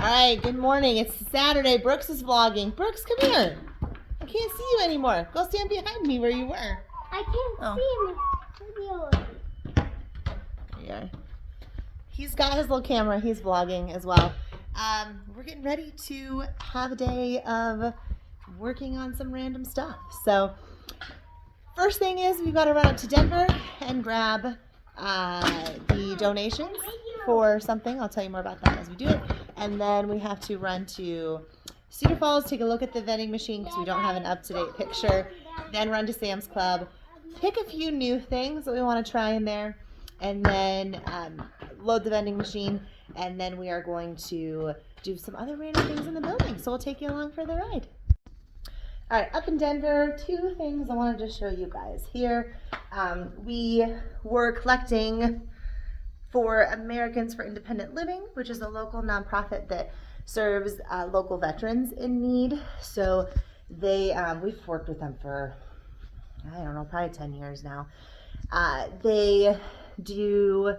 right, good morning. It's Saturday. Brooks is vlogging. Brooks, come here. I can't see you anymore. Go stand behind me where you were. I can't see me. There you are. He's got his little camera. He's vlogging as well. We're getting ready to have a day of working on some random stuff. So first thing is we've got to run up to Denver and grab the donations for something. I'll tell you more about that as we do it. And then we have to run to Cedar Falls, take a look at the vending machine because we don't have an up-to-date picture. Then run to Sam's Club, pick a few new things that we want to try in there, and then load the vending machine. And then we are going to do some other random things in the building. So we'll take you along for the ride. All right, up in Denver, two things I wanted to show you guys here. We were collecting for Americans for Independent Living, which is a local nonprofit that serves local veterans in need. So they, we've worked with them for, I don't know, probably 10 years now. They do,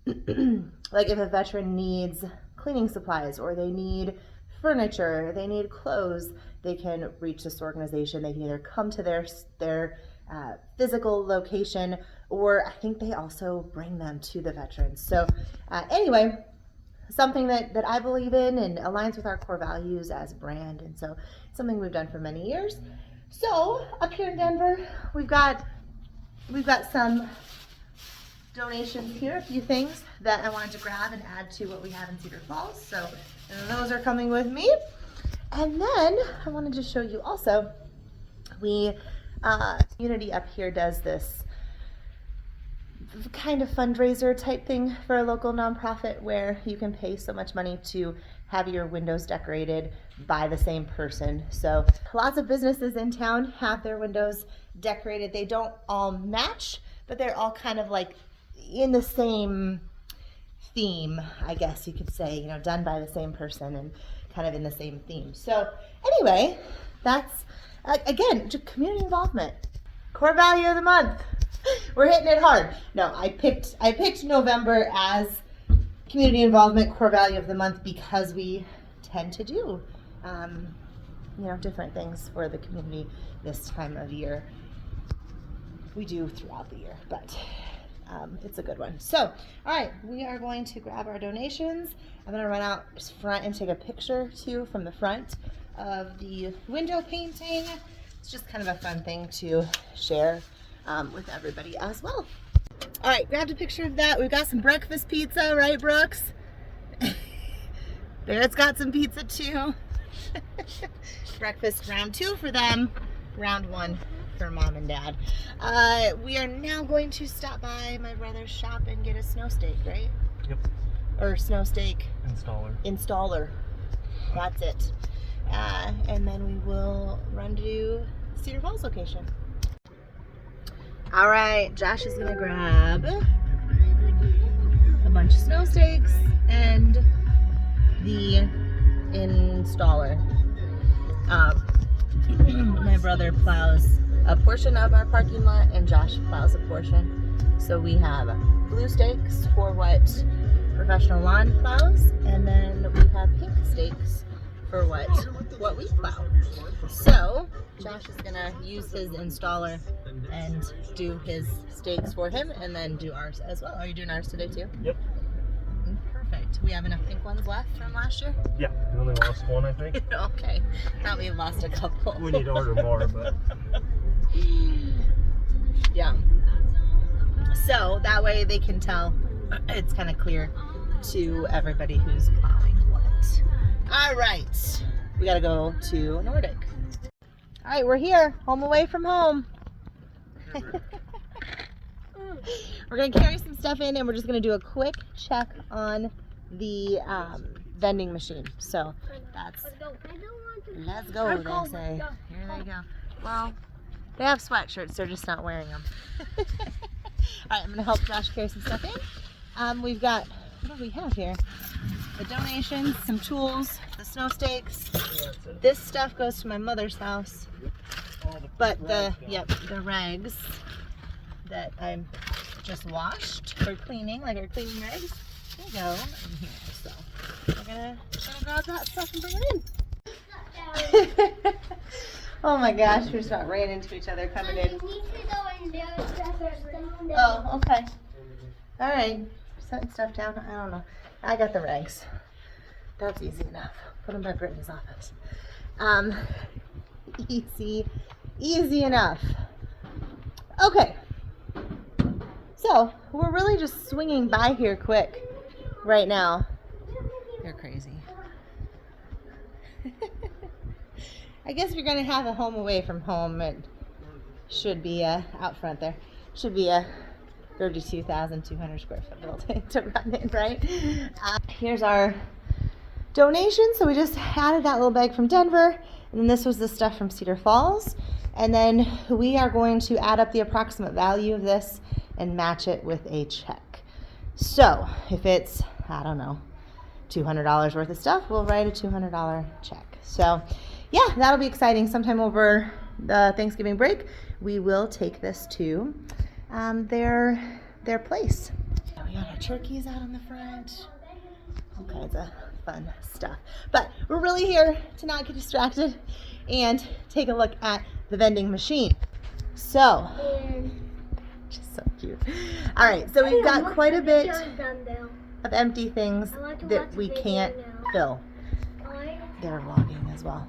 like if a veteran needs cleaning supplies or they need furniture, they need clothes, they can reach this organization. They can either come to their physical location, or I think they also bring them to the veterans. So anyway, something that I believe in and aligns with our core values as a brand, and so something we've done for many years. So up here in Denver, we've got some donations here, a few things that I wanted to grab and add to what we have in Cedar Falls. So those are coming with me. And then I wanted to show you also, we community up here does this kind of fundraiser type thing for a local nonprofit where you can pay so much money to have your windows decorated by the same person. So lots of businesses in town have their windows decorated. They don't all match, but they're all kind of like in the same theme, I guess you could say, you know, done by the same person and kind of in the same theme. So anyway, that's again, just community involvement. Core value of the month. We're hitting it hard. No, I picked November as community involvement core value of the month because we tend to do you know, different things for the community this time of year. We do throughout the year, but it's a good one. So, all right, we are going to grab our donations. I'm going to run out front and take a picture too from the front of the window painting. It's just kind of a fun thing to share with everybody as well. All right, grabbed a picture of that. We've got some breakfast pizza, right, Brooks? Barrett's got some pizza too. Breakfast round 2 for them, round 1 for mom and dad. We are now going to stop by my brother's shop and get a snow stake, right? Yep. Or snow stake installer. That's it. And then we will run to Cedar Falls location. All right, Josh is gonna grab a bunch of snow stakes and the installer. My brother plows a portion of our parking lot and Josh plows a portion. So we have blue stakes for what professional lawn plows, and then we have pink stakes for what we plow. So Josh is gonna use his installer and do his stakes for him and then do ours as well. Are you doing ours today too? Yep. Perfect. We have enough pink ones left from last year? Yeah, we only lost one, I think. Okay. Thought we lost a couple. We need to order more, but yeah. So that way they can tell, it's kind of clear to everybody who's plowing what. All right, we gotta go to Nordic. All right, we're here, home away from home. We're gonna carry some stuff in and we're just gonna do a quick check on the vending machine. So that's, let's go, they say. Here they go. Well, they have sweatshirts, they're just not wearing them. All right, I'm gonna help Josh carry some stuff in. We've got, what do we have here? The donations, some tools, the snow stakes. This stuff goes to my mother's house. But the rags that I just washed for cleaning, like our cleaning rags, they go in here. So we're gonna gonna grab that stuff and bring it in. Oh my gosh, we just about ran into each other coming in. Oh, okay. All right. Setting stuff down. I don't know. I got the rags. That's easy enough. Put them by Brittany's office. Easy enough. Okay. So, we're really just swinging by here quick right now. They're crazy. I guess if you're going to have a home away from home, it should be out front there. Should be a 32,200 square foot building to run in, right? Here's our donation. So we just added that little bag from Denver, and then this was the stuff from Cedar Falls. And then we are going to add up the approximate value of this and match it with a check. So if it's, I don't know, $200 worth of stuff, we'll write a $200 check. So yeah, that'll be exciting. Sometime over the Thanksgiving break, we will take this to their place. We got our turkeys out on the front. All kinds of fun stuff. But we're really here to not get distracted and take a look at the vending machine. So, just so cute. All right, so we've got quite a bit of empty things that we can't fill. They're vlogging as well.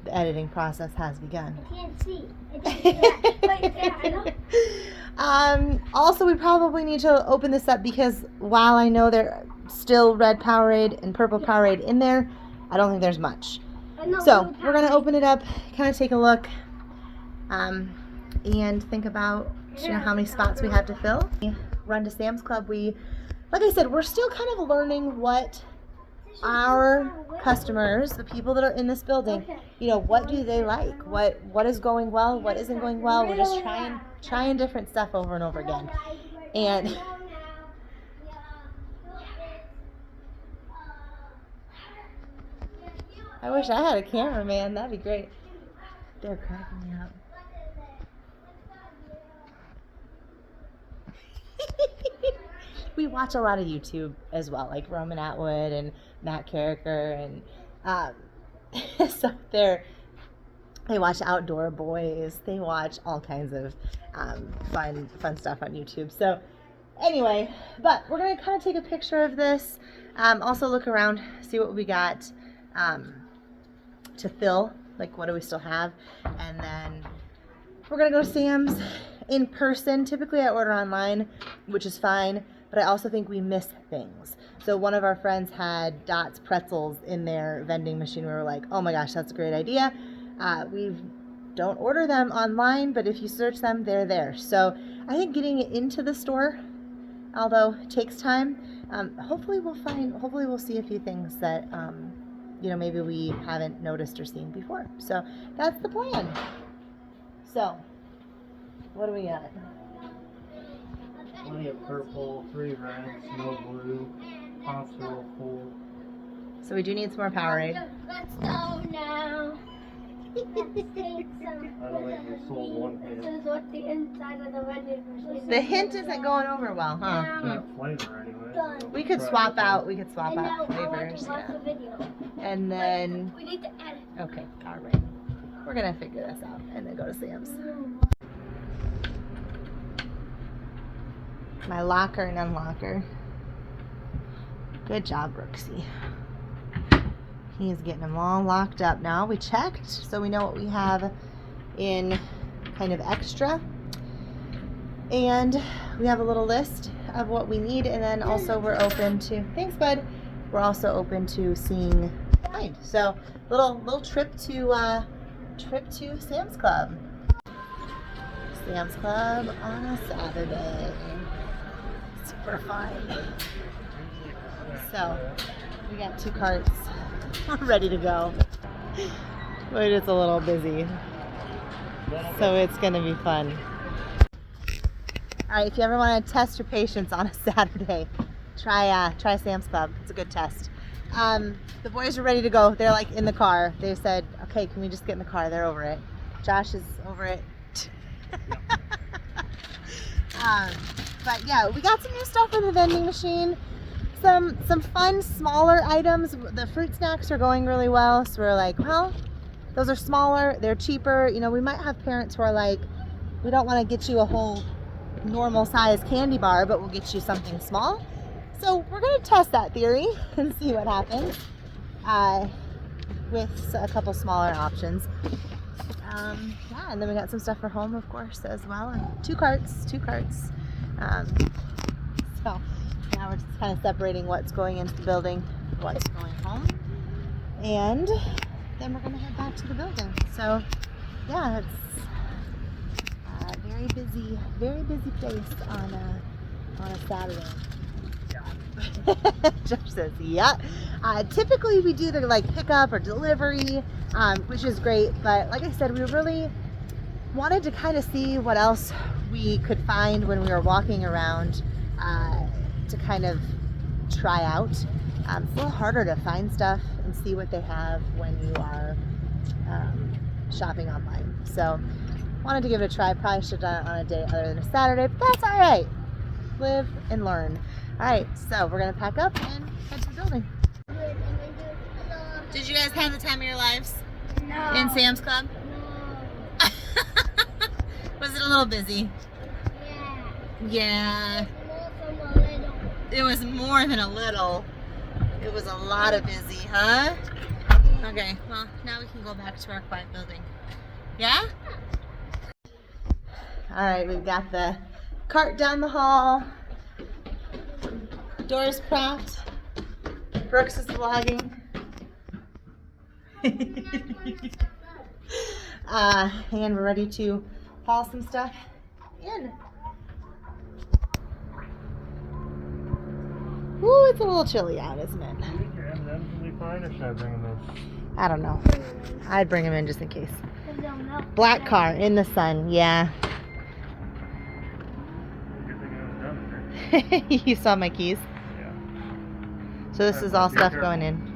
The editing process has begun. I can't see. I Also, we probably need to open this up because while I know there's still red Powerade and purple Powerade in there, I don't think there's much. So we're going to open it up, kind of take a look, and think about how many spots we have to fill. Run to Sam's Club. Like I said, we're still kind of learning what our customers, the people that are in this building, what do they like? What is going well? What isn't going well? We're just trying different stuff over and over again. And I wish I had a cameraman. That'd be great. They're cracking me up. We watch a lot of YouTube as well, like Roman Atwood and Matt Carricker, and so they watch Outdoor Boys. They watch all kinds of fun stuff on YouTube. So anyway, but we're gonna kind of take a picture of this. Also look around, see what we got to fill. Like, what do we still have? And then we're gonna go to Sam's in person. Typically I order online, which is fine, but I also think we miss things. So one of our friends had Dot's pretzels in their vending machine. We were like, oh my gosh, that's a great idea. We don't order them online, but if you search them, they're there. So I think getting it into the store, although it takes time, hopefully we'll see a few things that maybe we haven't noticed or seen before. So that's the plan. So what do we got? Plenty of purple, 3 reds, no blue, hospital full. So we do need some more Powerade. Let's go now. Let's take some. I don't think we sold one This hint. is what the inside of the vending machine. The hint isn't going over well, huh? That flavor anyway. Done. We could swap out And now I want flavors. to watch Yeah. the video. And then, We need to edit. okay, all right. We're gonna figure this out and then go to Sam's. My locker and unlocker. Good job, Brooksy. He's getting them all locked up now. We checked, so we know what we have in kind of extra. And we have a little list of what we need, and then also we're open to, thanks bud, we're also open to seeing behind. So little trip to Sam's Club. Sam's Club on a Saturday. Super fun. So we got 2 carts ready to go. But it's a little busy. So it's gonna be fun. Alright, if you ever want to test your patience on a Saturday, try Sam's Club. It's a good test. The boys are ready to go. They're like in the car. They said, okay, can we just get in the car? They're over it. Josh is over it. But yeah, we got some new stuff in the vending machine. some fun smaller items. The fruit snacks are going really well, so we're like, well, those are smaller, they're cheaper. You know, we might have parents who are like, we don't want to get you a whole normal size candy bar, but we'll get you something small. So we're going to test that theory and see what happens with a couple smaller options. Yeah, and then we got some stuff for home, of course, as well. And two carts. So now we're just kind of separating what's going into the building, what's going home. And then we're going to head back to the building. So yeah, it's a very busy place on a Saturday. Josh says, yeah. Typically we do the like pickup or delivery, which is great. But like I said, we really wanted to kind of see what else we could find when we were walking around to kind of try out. It's a little harder to find stuff and see what they have when you are shopping online. So wanted to give it a try. Probably should have done it on a day other than a Saturday, but that's all right. Live and learn. All right, so we're gonna pack up and head to the building. Did you guys have the time of your lives No. in Sam's Club? No. Was it a little busy? Yeah. Yeah, it was more than a little. It was a lot of busy, huh? Okay, well, now we can go back to our quiet building. Yeah? All right, we've got the cart down the hall. Doors propped. Brooks is vlogging. And we're ready to haul some stuff in. Ooh, it's a little chilly out, isn't it? Do you think your M&M's will be fine, or should I bring them in? I don't know. I'd bring them in just in case. I don't know. Black car in the sun, yeah. Good thing I was down there. You saw my keys. Yeah. So this is all stuff going in.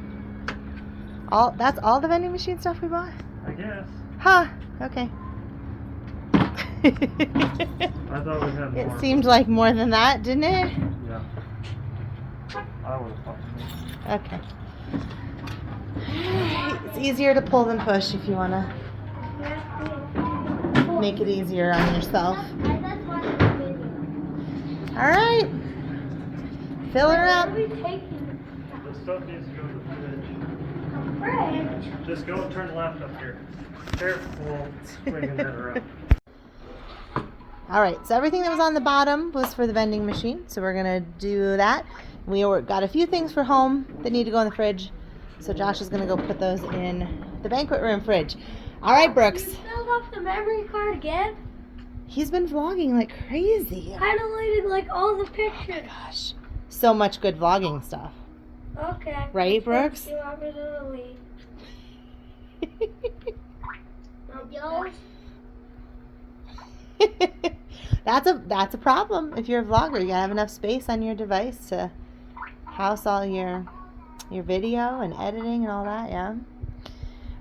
That's all the vending machine stuff we bought? I guess. Huh, okay. I thought we had more. It seemed like more than that, didn't it? Yeah. I would have thought. Okay. It's easier to pull than push if you want to make it easier on yourself. That's why I'm busy. All right. Fill her up. What are we taking? The stuff needs to go to the fridge. Fridge. Just go and turn left up here. Careful swinging that around. All right, so everything that was on the bottom was for the vending machine, so we're gonna do that. We got a few things for home that need to go in the fridge, so Josh is gonna go put those in the banquet room fridge. All right, Brooks. You filled up the memory card again? He's been vlogging like crazy. I deleted like all the pictures. Gosh, so much good vlogging stuff. Okay. Right, Brooks? You want me to delete? Yours? That's a problem if you're a vlogger. You gotta have enough space on your device to house all your video and editing and all that. Yeah. All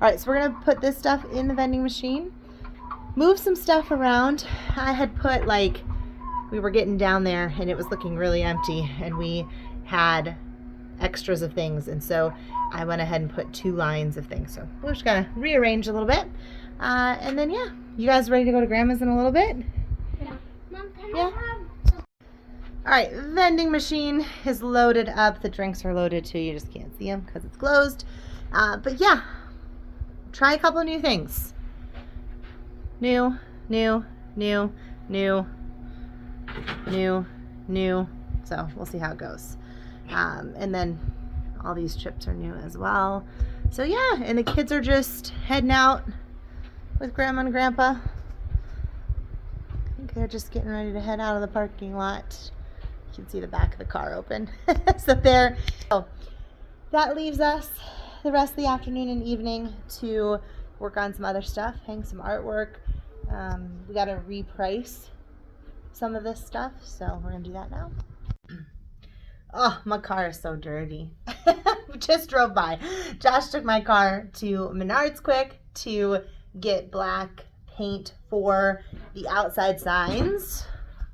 right, so we're gonna put this stuff in the vending machine. Move some stuff around. I had put we were getting down there and it was looking really empty, and we had extras of things, and so I went ahead and put 2 lines of things. So we're just gonna rearrange a little bit, and then yeah, you guys ready to go to Grandma's in a little bit? Yeah. Mom, can Yeah. I have All right, vending machine is loaded up. The drinks are loaded too. You just can't see them because it's closed. But yeah, try a couple of new things. New. So we'll see how it goes. And then all these chips are new as well. So yeah, and the kids are just heading out with Grandma and Grandpa. I think they're just getting ready to head out of the parking lot. You can see the back of the car open. So that leaves us the rest of the afternoon and evening to work on some other stuff, hang some artwork. We got to reprice some of this stuff, so we're gonna do that now. Oh, my car is so dirty. We just drove by. Josh took my car to Menards quick to get black paint for the outside signs.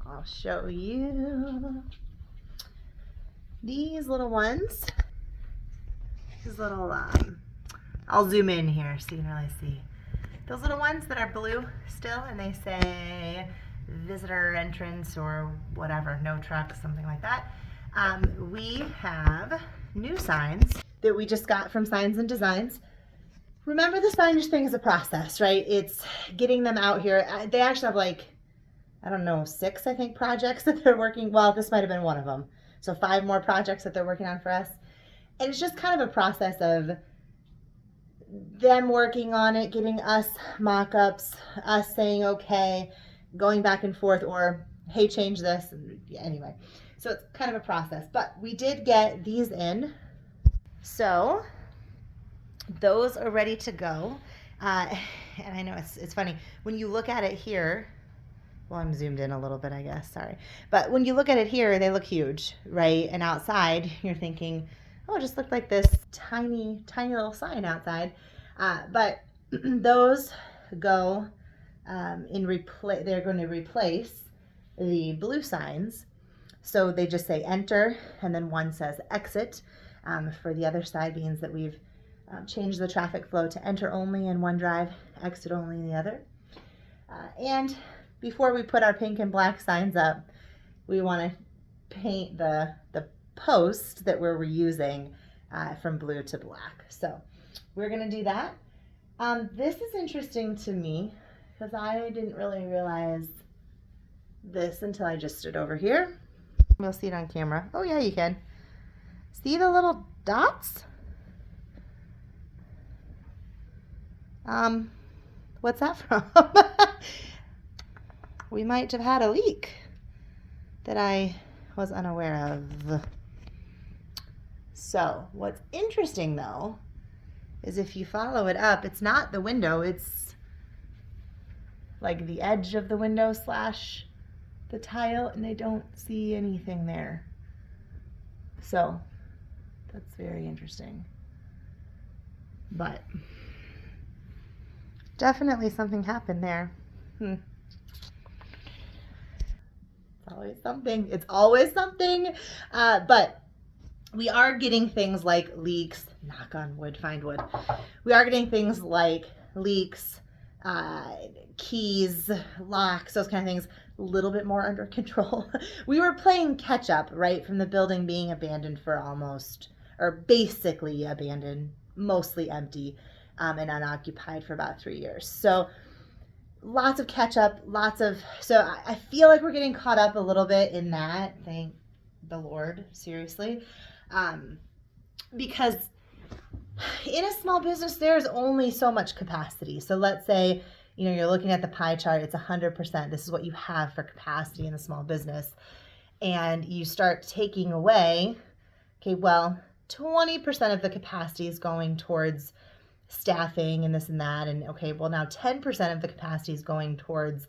I'll show you. these little ones, these little, I'll zoom in here so you can really see. Those little ones that are blue still, and they say visitor entrance or whatever, no trucks, something like that. We have new signs that we just got from Signs and Designs. Remember, the signage thing is a process, right? It's getting them out here. They actually have like, I don't know, 6, I think, projects that they're working. Well, this might have been one of them. So 5 more projects that they're working on for us. And it's just kind of a process of them working on it, getting us mock-ups, us saying okay, going back and forth, or hey, change this. Anyway, so it's kind of a process. But we did get these in. So those are ready to go. And I know it's funny. When you look at it here, well, I'm zoomed in a little bit, I guess, sorry. But when you look at it here, they look huge, right? And outside, you're thinking, oh, it just looked like this tiny, tiny little sign outside. But those go they're going to replace the blue signs. So they just say enter, and then one says exit. For the other side means that we've changed the traffic flow to enter only in one drive, exit only in the other. And before we put our pink and black signs up, we want to paint the post that we're reusing from blue to black. So we're going to do that. This is interesting to me because I didn't really realize this until I just stood over here. We'll see it on camera. Oh yeah, you can. See the little dots? What's that from? We might have had a leak that I was unaware of. So what's interesting though is if you follow it up, it's not the window, it's like the edge of the window slash the tile, and I don't see anything there. So that's very interesting. But definitely something happened there. It's always something. It's always something. But we are getting things like leaks. Knock on wood, find wood. We are getting things like leaks, keys, locks, those kind of things, a little bit more under control. We were playing catch up, right, from the building being abandoned for almost, or basically abandoned, mostly empty, and unoccupied for about 3 years. So lots of catch up, so I feel like we're getting caught up a little bit in that. Thank the Lord, seriously. Because in a small business, there's only so much capacity. So let's say, you're looking at the pie chart, it's 100%. This is what you have for capacity in a small business. And you start taking away, okay, well, 20% of the capacity is going towards staffing and this and that. And okay, well, now 10% of the capacity is going towards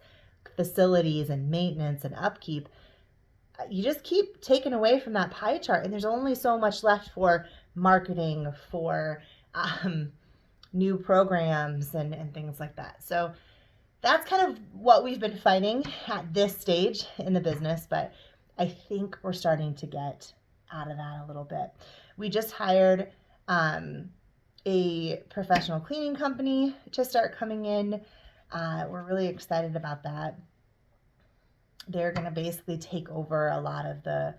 facilities and maintenance and upkeep. You just keep taking away from that pie chart, and there's only so much left for marketing, for new programs and things like that. So that's kind of what we've been fighting at this stage in the business, but I think we're starting to get out of that a little bit. We just hired a professional cleaning company to start coming in. We're really excited about that. They're going to basically take over a lot of the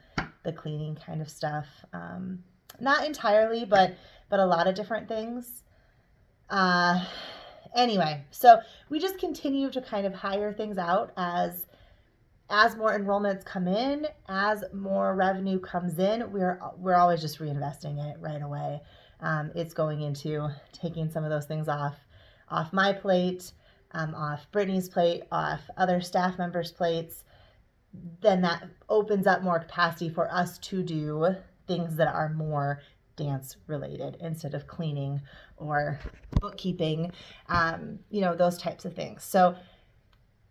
cleaning kind of stuff. Not entirely, but a lot of different things. Anyway, so we just continue to kind of hire things out as more enrollments come in, as more revenue comes in. We're always just reinvesting it right away. It's going into taking some of those things off my plate, off Brittany's plate, off other staff members' plates. Then that opens up more capacity for us to do things that are more dance related instead of cleaning or bookkeeping, those types of things. So,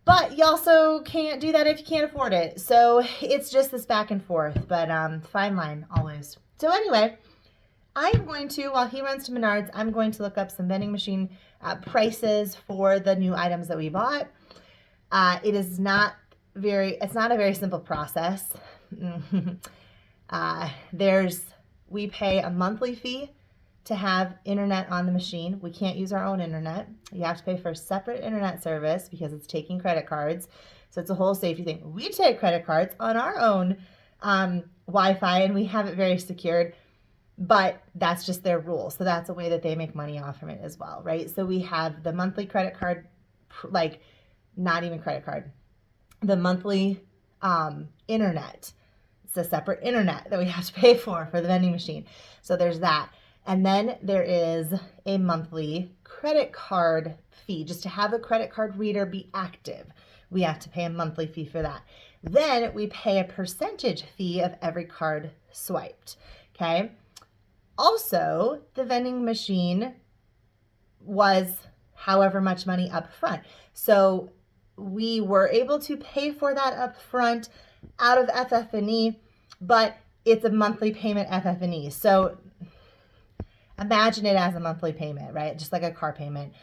but you also can't do that if you can't afford it. So it's just this back and forth, but fine line always. So anyway, I'm going to, while he runs to Menards, I'm going to look up some vending machine prices for the new items that we bought. It's not a very simple process. We pay a monthly fee to have internet on the machine. We can't use our own internet. You have to pay for a separate internet service because it's taking credit cards. So it's a whole safety thing. We take credit cards on our own Wi-Fi, and we have it very secured, but that's just their rule. So that's a way that they make money off from it as well, right? So we have the monthly credit card, like not even credit card, the monthly internet. It's a separate internet that we have to pay for the vending machine. So there's that. And then there is a monthly credit card fee. Just to have a credit card reader be active, we have to pay a monthly fee for that. Then we pay a percentage fee of every card swiped, okay? Also, the vending machine was however much money up front. So we were able to pay for that up front out of FF&E, but it's a monthly payment FF&E. So imagine it as a monthly payment, right? Just like a car payment.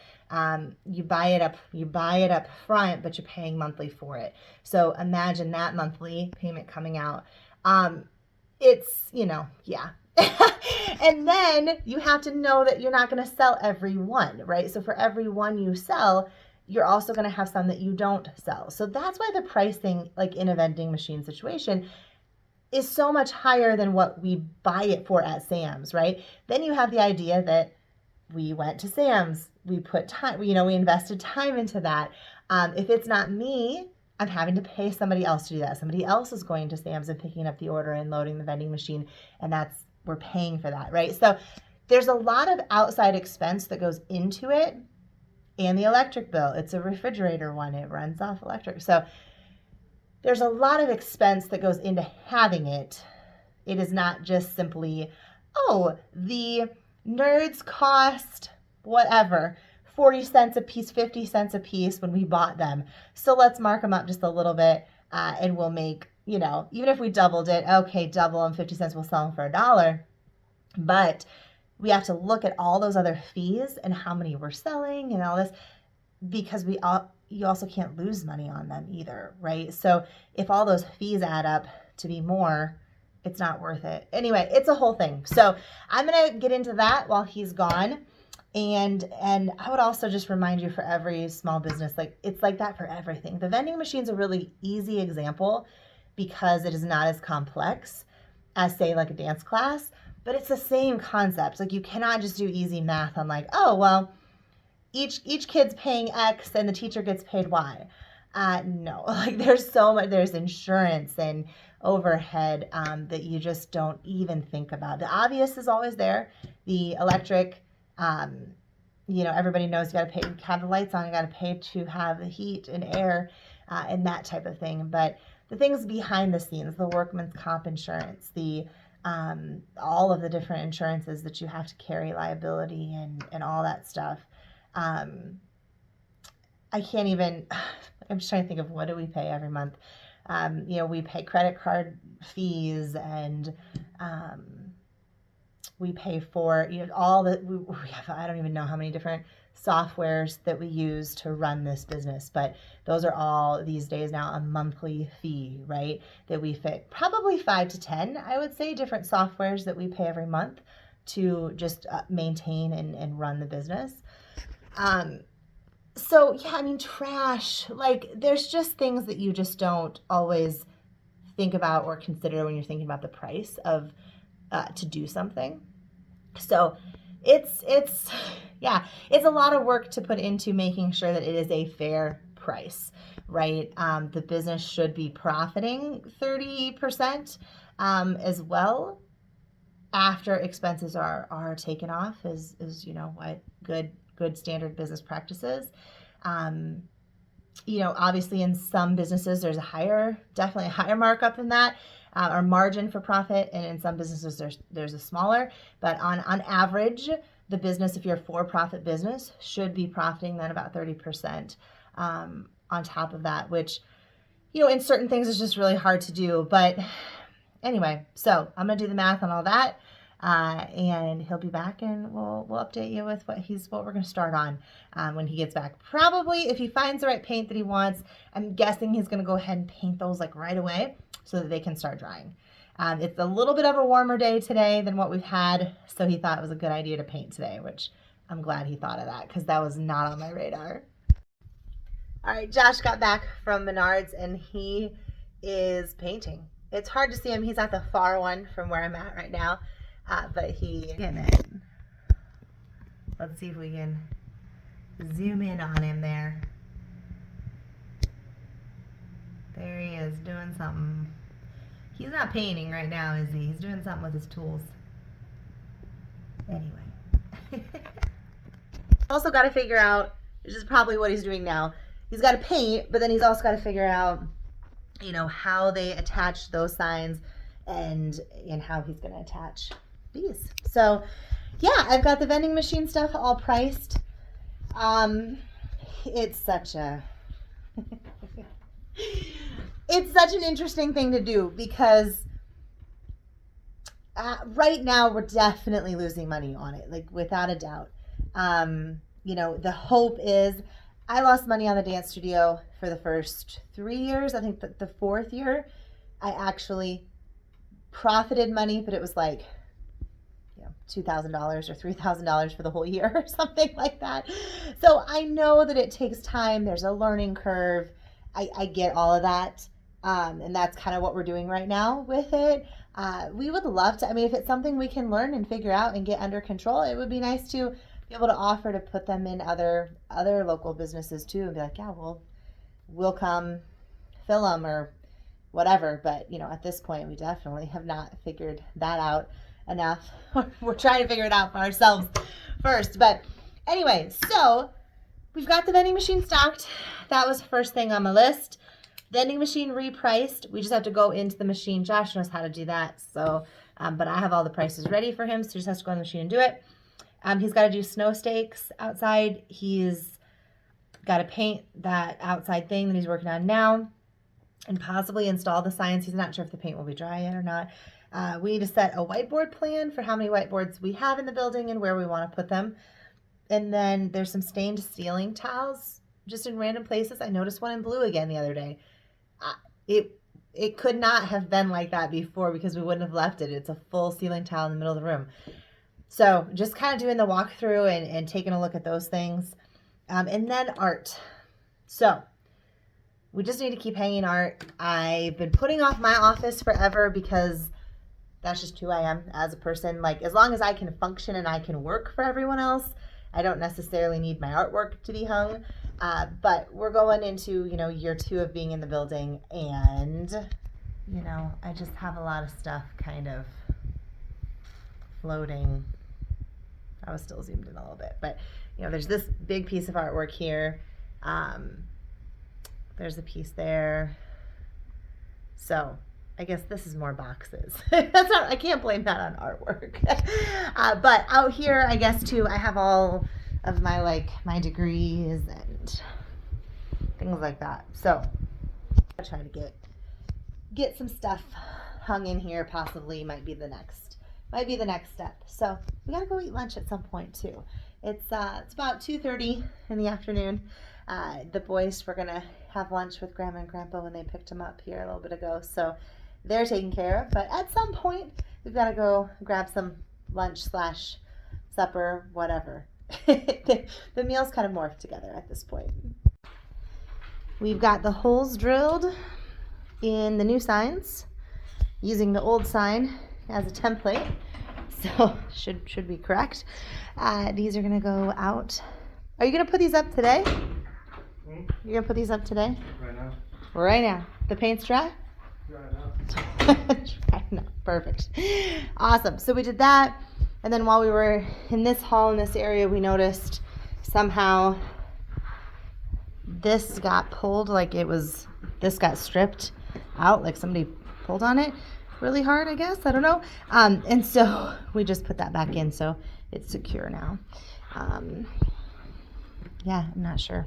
You buy it up front, but you're paying monthly for it. So imagine that monthly payment coming out. It's, yeah. And then you have to know that you're not going to sell every one, right? So for every one you sell, you're also going to have some that you don't sell. So that's why the pricing, like in a vending machine situation, is so much higher than what we buy it for at Sam's, right? Then you have the idea that we went to Sam's, we put time, we invested time into that. If it's not me, I'm having to pay somebody else to do that. Somebody else is going to Sam's and picking up the order and loading the vending machine, and we're paying for that, right? So there's a lot of outside expense that goes into it, and the electric bill. It's a refrigerator one. It runs off electric. So there's a lot of expense that goes into having it. It is not just simply, the nerds cost whatever, 40 cents a piece, 50 cents a piece when we bought them. So let's mark them up just a little bit and we'll make, even if we doubled it, okay, double them, 50 cents, we'll sell them for $1. But we have to look at all those other fees and how many we're selling and all this, because you also can't lose money on them either, right? So if all those fees add up to be more, it's not worth it. Anyway, it's a whole thing. So I'm going to get into that while he's gone. And I would also just remind you, for every small business, it's like that for everything. The vending machine's a really easy example because it is not as complex as, say, like a dance class, but it's the same concept. Like, you cannot just do easy math on each kid's paying X and the teacher gets paid Y. No, there's so much, there's insurance and overhead that you just don't even think about. The obvious is always there. The electric, everybody knows you got to pay to have the lights on, you got to pay to have the heat and air and that type of thing. But the things behind the scenes, the workman's comp insurance, the all of the different insurances that you have to carry, liability and all that stuff. I can't even, I'm just trying to think of, what do we pay every month? We pay credit card fees, and we pay for, all that we have. I don't even know how many different softwares that we use to run this business, but those are all these days now a monthly fee, right? That we fit probably 5 to 10, I would say, different softwares that we pay every month to just maintain and run the business. So yeah, trash, there's just things that you just don't always think about or consider when you're thinking about the price of, to do something. So it's a lot of work to put into making sure that it is a fair price, right? The business should be profiting 30%, as well, after expenses are taken off, is what good standard business practices. Obviously in some businesses there's definitely a higher markup than that, or margin for profit, and in some businesses there's a smaller. But on average, the business, if you're a for-profit business, should be profiting then about 30% on top of that, which in certain things is just really hard to do. But anyway, so I'm gonna do the math on all that. And he'll be back, and we'll update you with what we're going to start on when he gets back. Probably, if he finds the right paint that he wants, I'm guessing he's going to go ahead and paint those right away so that they can start drying. It's a little bit of a warmer day today than what we've had, so he thought it was a good idea to paint today, which I'm glad he thought of that because that was not on my radar. All right, Josh got back from Menards and he is painting. It's hard to see him. He's at the far one from where I'm at right now, but he getting it. Let's see if we can zoom in on him there. There he is doing something. He's not painting right now, is he? He's doing something with his tools. Anyway. Also got to figure out, which is probably what he's doing now, he's got to paint, but then he's also got to figure out, you know, how they attach those signs and how he's going to attach these. So, yeah, I've got the vending machine stuff all priced. It's such a... It's such an interesting thing to do because right now we're definitely losing money on it, like without a doubt. You know, the hope is I lost money on the dance studio for the first 3 years. I think that the fourth year I actually profited money, but it was like, you know, $2,000 or $3,000 for the whole year or something like that. So I know that it takes time. There's a learning curve. I get all of that. And that's kind of what we're doing right now with it. We would love to, I mean, if it's something we can learn and figure out and get under control, it would be nice to be able to offer to put them in other local businesses too and be like, yeah, we'll come fill them or whatever. But, you know, at this point, we definitely have not figured that out enough. We're trying to figure it out for ourselves first. But anyway, so we've got the vending machine stocked. That was the first thing on my list. Vending machine repriced. We just have to go into the machine. Josh knows how to do that. So, but I have all the prices ready for him. So he just has to go in the machine and do it. He's got to do snow stakes outside. He's got to paint that outside thing that he's working on now and possibly install the signs. He's not sure if the paint will be dry yet or not. We need to set a whiteboard plan for how many whiteboards we have in the building and where we want to put them. And then there's some stained ceiling tiles just in random places. I noticed one in blue again the other day. It could not have been like that before because we wouldn't have left it. It's a full ceiling tile in the middle of the room. So just kind of doing the walkthrough and taking a look at those things. And then art. So we just need to keep hanging art. I've been putting off my office forever because that's just who I am as a person. Like, as long as I can function and I can work for everyone else, I don't necessarily need my artwork to be hung. But we're going into, you know, year 2 of being in the building, and, you know, I just have a lot of stuff kind of floating. I was still zoomed in a little bit, but, you know, there's this big piece of artwork here. There's a piece there. So I guess this is more boxes. That's not, I can't blame that on artwork. But out here, I guess too, I have all of my my degrees and things like that. So I try to get some stuff hung in here. Possibly might be the next step. So we gotta go eat lunch at some point too. It's about 2:30 in the afternoon. The boys were gonna have lunch with Grandma and Grandpa when they picked them up here a little bit ago. So they're taken care of. But at some point we've got to go grab some lunch / supper, whatever. The meals kind of morph together at this point. We've got the holes drilled in the new signs using the old sign as a template, so should be correct. These are gonna go out. Are you gonna put these up today? You're gonna put these up today? Right now. The paint's dry? Dry now. Perfect. Awesome. So we did that. And then while we were in this hall, in this area, we noticed somehow this got pulled, this got stripped out, like somebody pulled on it really hard, I guess. I don't know. And so we just put that back in, so it's secure now. Yeah, I'm not sure.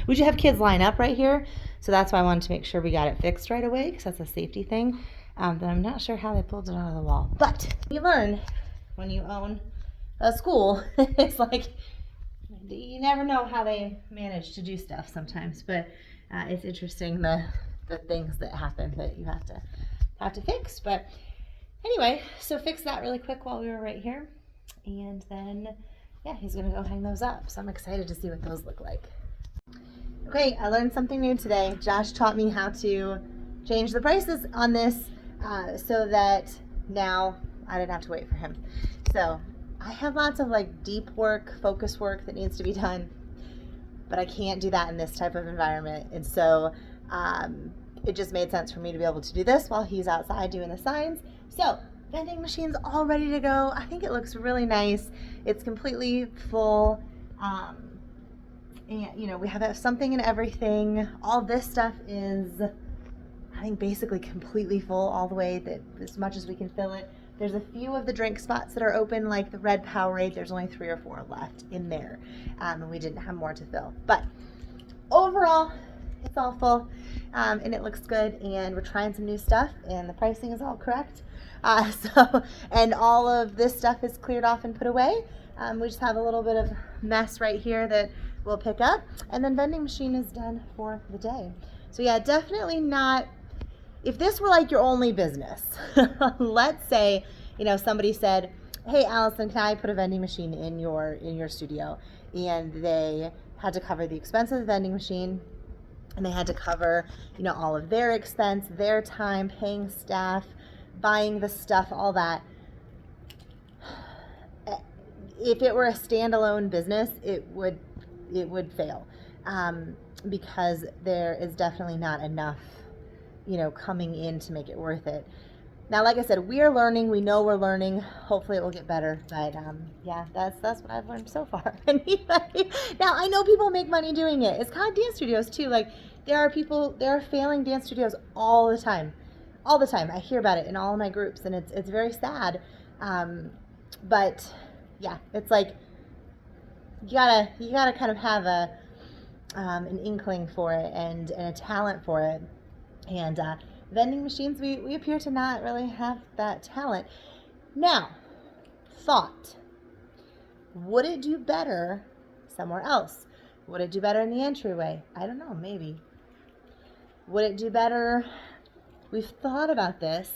We should have kids line up right here, so that's why I wanted to make sure we got it fixed right away, because that's a safety thing. But I'm not sure how they pulled it out of the wall. But you learn when you own a school. It's like you never know how they manage to do stuff sometimes. But it's interesting the things that happen that you have to fix. But Anyway, so fix that really quick while we were right here. And then, yeah, he's gonna go hang those up. So I'm excited to see what those look like. Okay, I learned something new today. Josh taught me how to change the prices on this so that now I didn't have to wait for him. So I have lots of like deep work, focus work that needs to be done, but I can't do that in this type of environment. And so it just made sense for me to be able to do this while he's outside doing the signs. So vending machine's all ready to go. I think it looks really nice. It's completely full. And you know, we have something and everything. All this stuff is, I think, basically completely full all the way, that as much as we can fill it. There's a few of the drink spots that are open, like the red Powerade. There's only 3 or 4 left in there, and we didn't have more to fill. But overall, it's all full, and it looks good. And we're trying some new stuff, and the pricing is all correct. And all of this stuff is cleared off and put away. We just have a little bit of mess right here that we'll pick up, and then vending machine is done for the day. So yeah, definitely not. If this were like your only business, let's say, you know, somebody said, "Hey, Allison, can I put a vending machine in your studio?" And they had to cover the expense of the vending machine, and they had to cover, you know, all of their expense, their time, paying staff, buying the stuff, all that. If it were a standalone business, it would fail, because there is definitely not enough, you know, coming in to make it worth it. Now, like I said, we are learning. We know we're learning. Hopefully it will get better. But yeah, that's what I've learned so far. Anyway, now I know people make money doing it. It's kind of dance studios too. Like there are failing dance studios all the time. All the time. I hear about it in all of my groups, and it's very sad. But yeah, it's like you gotta kind of have an inkling for it and a talent for it. And vending machines, we appear to not really have that talent. Now, thought, would it do better somewhere else? Would it do better in the entryway? I don't know, maybe. Would it do better? We've thought about this,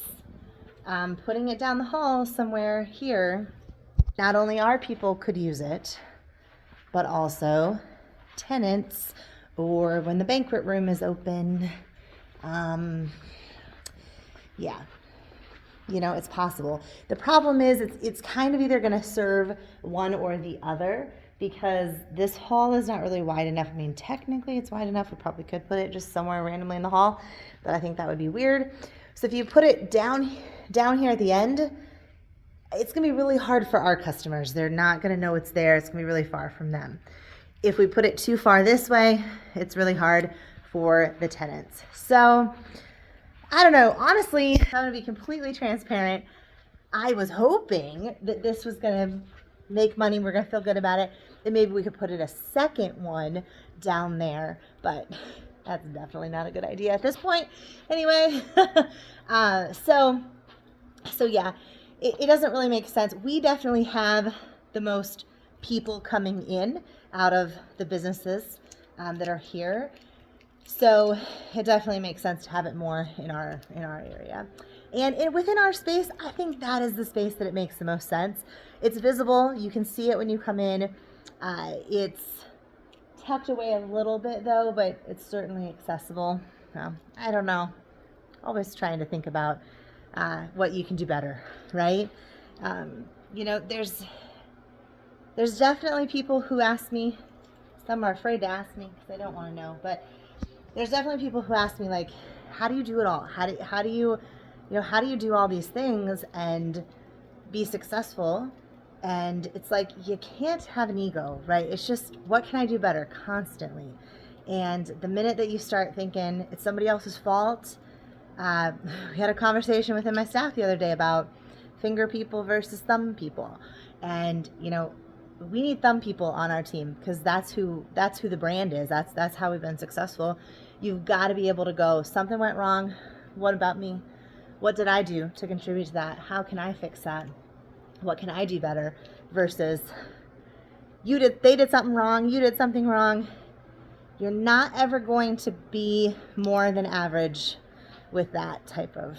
putting it down the hall somewhere here. Not only our people could use it, but also tenants, or when the banquet room is open. Yeah, you know, it's possible. The problem is it's kind of either going to serve one or the other, because this hall is not really wide enough. I mean, technically it's wide enough. We probably could put it just somewhere randomly in the hall, but I think that would be weird. So if you put it down here at the end, it's going to be really hard for our customers. They're not going to know it's there. It's going to be really far from them. If we put it too far this way, it's really hard for the tenants. So I don't know. Honestly, I'm going to be completely transparent. I was hoping that this was going to make money. We're going to feel good about it. And maybe we could put it a second one down there. But that's definitely not a good idea at this point. Anyway, so yeah, it doesn't really make sense. We definitely have the most people coming in out of the businesses that are here. So it definitely makes sense to have it more in our area. And within our space, I think that is the space that it makes the most sense. It's visible. You can see it when you come in. It's tucked away a little bit though, but it's certainly accessible. I don't know. Always trying to think about what you can do better, right? You know, there's definitely people who ask me. Some are afraid to ask me because they don't want to know, but there's definitely people who ask me, like, how do you do it all? How do you do all these things and be successful? And it's like, you can't have an ego, right? It's just, what can I do better constantly? And the minute that you start thinking it's somebody else's fault, we had a conversation within my staff the other day about finger people versus thumb people. And, you know, we need thumb people on our team because that's who the brand is. That's how we've been successful. You've got to be able to go, something went wrong. What about me? What did I do to contribute to that? How can I fix that? What can I do better? Versus they did something wrong. You did something wrong. You're not ever going to be more than average with that type of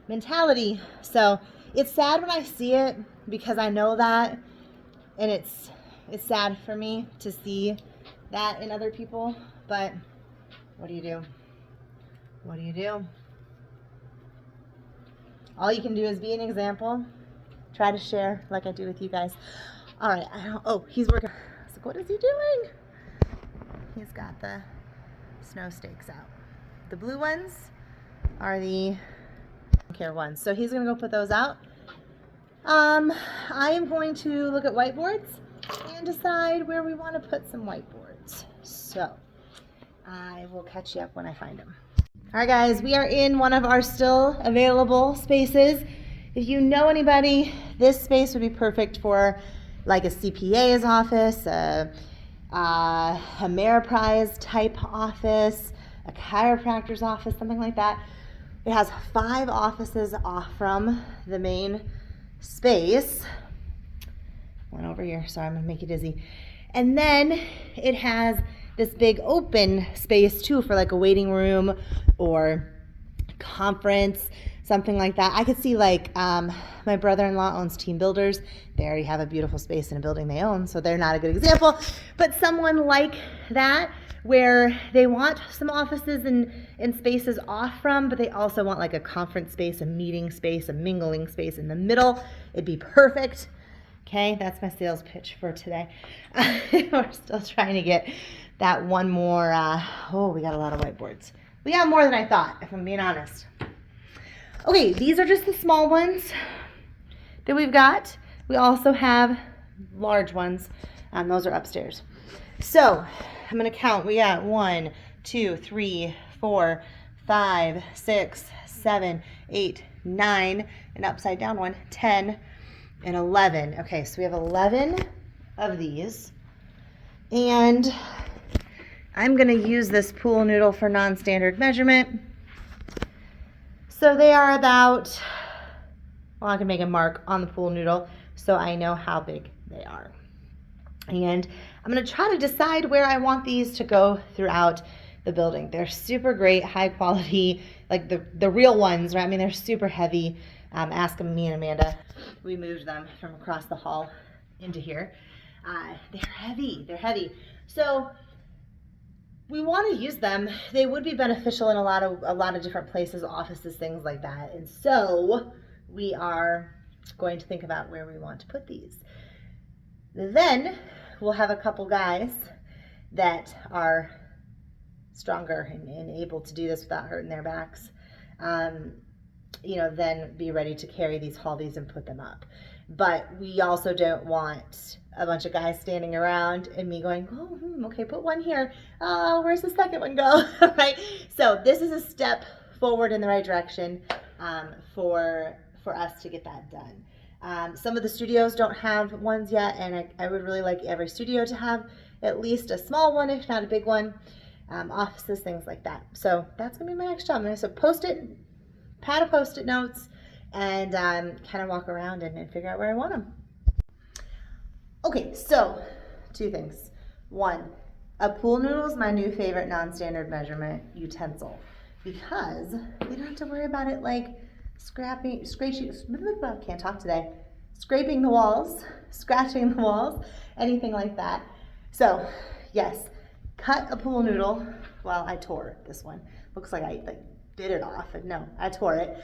mentality. So it's sad when I see it because I know that, and it's sad for me to see that in other people, but what do you do? What do you do? All you can do is be an example. Try to share like I do with you guys. All right. Oh, he's working. I was like, what is he doing? He's got the snow stakes out. The blue ones are the care ones. So he's going to go put those out. I am going to look at whiteboards and decide where we want to put some whiteboards. So I will catch you up when I find them. All right, guys, we are in one of our still available spaces. If you know anybody, this space would be perfect for like a CPA's office, a Ameriprise type office, a chiropractor's office, something like that. It has 5 offices off from the main space. One over here, sorry, I'm gonna make you dizzy. And then it has this big open space too for like a waiting room or conference, something like that. I could see like my brother-in-law owns Team Builders. They already have a beautiful space in a building they own, so they're not a good example. But someone like that where they want some offices and spaces off from, but they also want like a conference space, a meeting space, a mingling space in the middle. It'd be perfect. Okay, that's my sales pitch for today. We're still trying to get that one more. We got a lot of whiteboards. We got more than I thought, if I'm being honest. Okay, these are just the small ones that we've got. We also have large ones. Those are upstairs. So I'm going to count. We got 1, 2, 3, 4, 5, 6, 7, 8, 9, an upside down one, 10, and 11. Okay, so we have 11 of these. And I'm going to use this pool noodle for non-standard measurement. So they are about, well, I can make a mark on the pool noodle so I know how big they are. And I'm going to try to decide where I want these to go throughout the building. They're super great, high quality, like the real ones, right? I mean, they're super heavy. Ask me and Amanda. We moved them from across the hall into here. They're heavy. They're heavy. So we want to use them. They would be beneficial in a lot of different places, offices, things like that. And so we are going to think about where we want to put these. Then we'll have a couple guys that are stronger and able to do this without hurting their backs. Then be ready to carry these, haul these, and put them up. But we also don't want a bunch of guys standing around and me going, okay, put one here. Where's the second one go? Right? So this is a step forward in the right direction for us to get that done. Some of the studios don't have ones yet, and I would really like every studio to have at least a small one, if not a big one. Offices, things like that. So that's going to be my next job. I'm going to Post-it, pad of Post-it notes, and kind of walk around and figure out where I want them. Okay, so 2 things. 1, a pool noodle is my new favorite non-standard measurement utensil because we don't have to worry about it like scraping the walls, scratching the walls, anything like that. So yes, cut a pool noodle. Well, I tore this one. Looks like I bit it off. No, I tore it.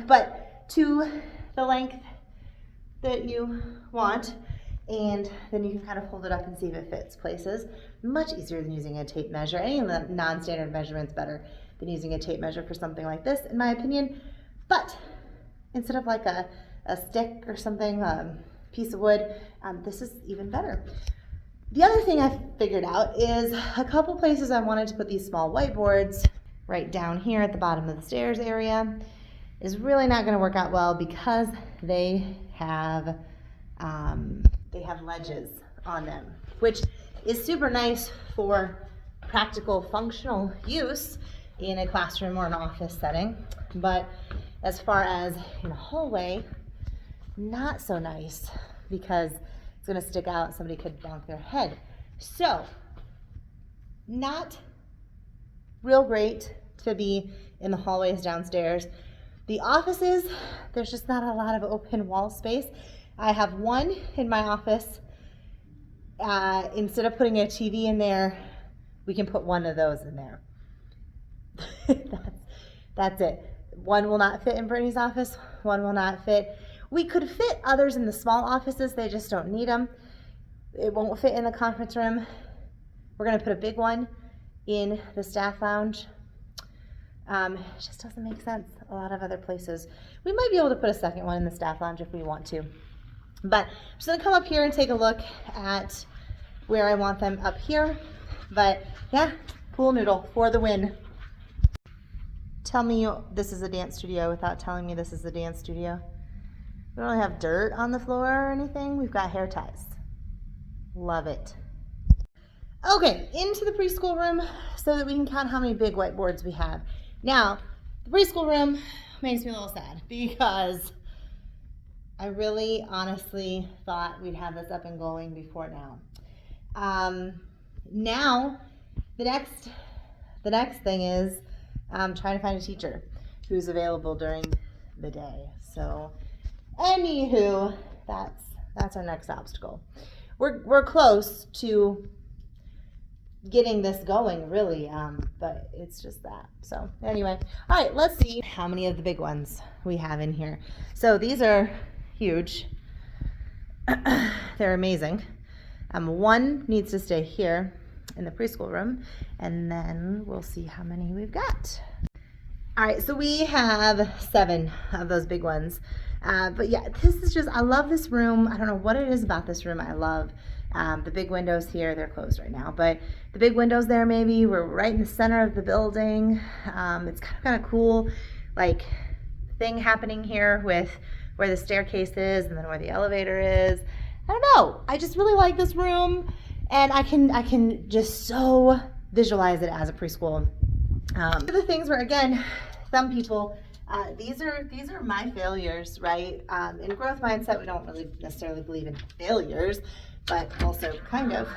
But to the length that you want, and then you can kind of hold it up and see if it fits places. Much easier than using a tape measure. Any of the non-standard measurements better than using a tape measure for something like this, in my opinion. But instead of like a stick or something, piece of wood, this is even better. The other thing I figured out is a couple places I wanted to put these small whiteboards right down here at the bottom of the stairs area is really not going to work out well because they have ledges on them, which is super nice for practical functional use in a classroom or an office setting. But as far as in a hallway, not so nice because it's going to stick out and somebody could bonk their head. So not real great to be in the hallways downstairs. The offices, there's just not a lot of open wall space. I have one in my office. Instead of putting a TV in there, we can put one of those in there. That's it. One will not fit in Brittany's office. One will not fit. We could fit others in the small offices. They just don't need them. It won't fit in the conference room. We're going to put a big one in the staff lounge. It just doesn't make sense a lot of other places. We might be able to put a second one in the staff lounge if we want to. But I'm just going to come up here and take a look at where I want them up here. But yeah, pool noodle for the win. Tell me this is a dance studio without telling me this is a dance studio. We don't really have dirt on the floor or anything. We've got hair ties. Love it. Okay, into the preschool room so that we can count how many big whiteboards we have. Now, the preschool room makes me a little sad because I really honestly thought we'd have this up and going before now. Now, the next thing is trying to find a teacher who's available during the day. So, anywho, that's our next obstacle. We're close to getting this going, really, but it's just that. So anyway, all right, let's see how many of the big ones we have in here. So these are huge. They're amazing. One needs to stay here in the preschool room, and then we'll see how many we've got. All right, so we have 7 of those big ones. But yeah, this is just, I love this room. I don't know what it is about this room I love. The big windows here, they're closed right now, but the big windows there, maybe we're right in the center of the building. It's kind of cool, like thing happening here with where the staircase is and then where the elevator is. I don't know. I just really like this room, and I can just so visualize it as a preschool. The things where, again, some people, these are my failures, right? In growth mindset, we don't really necessarily believe in failures, but also kind of.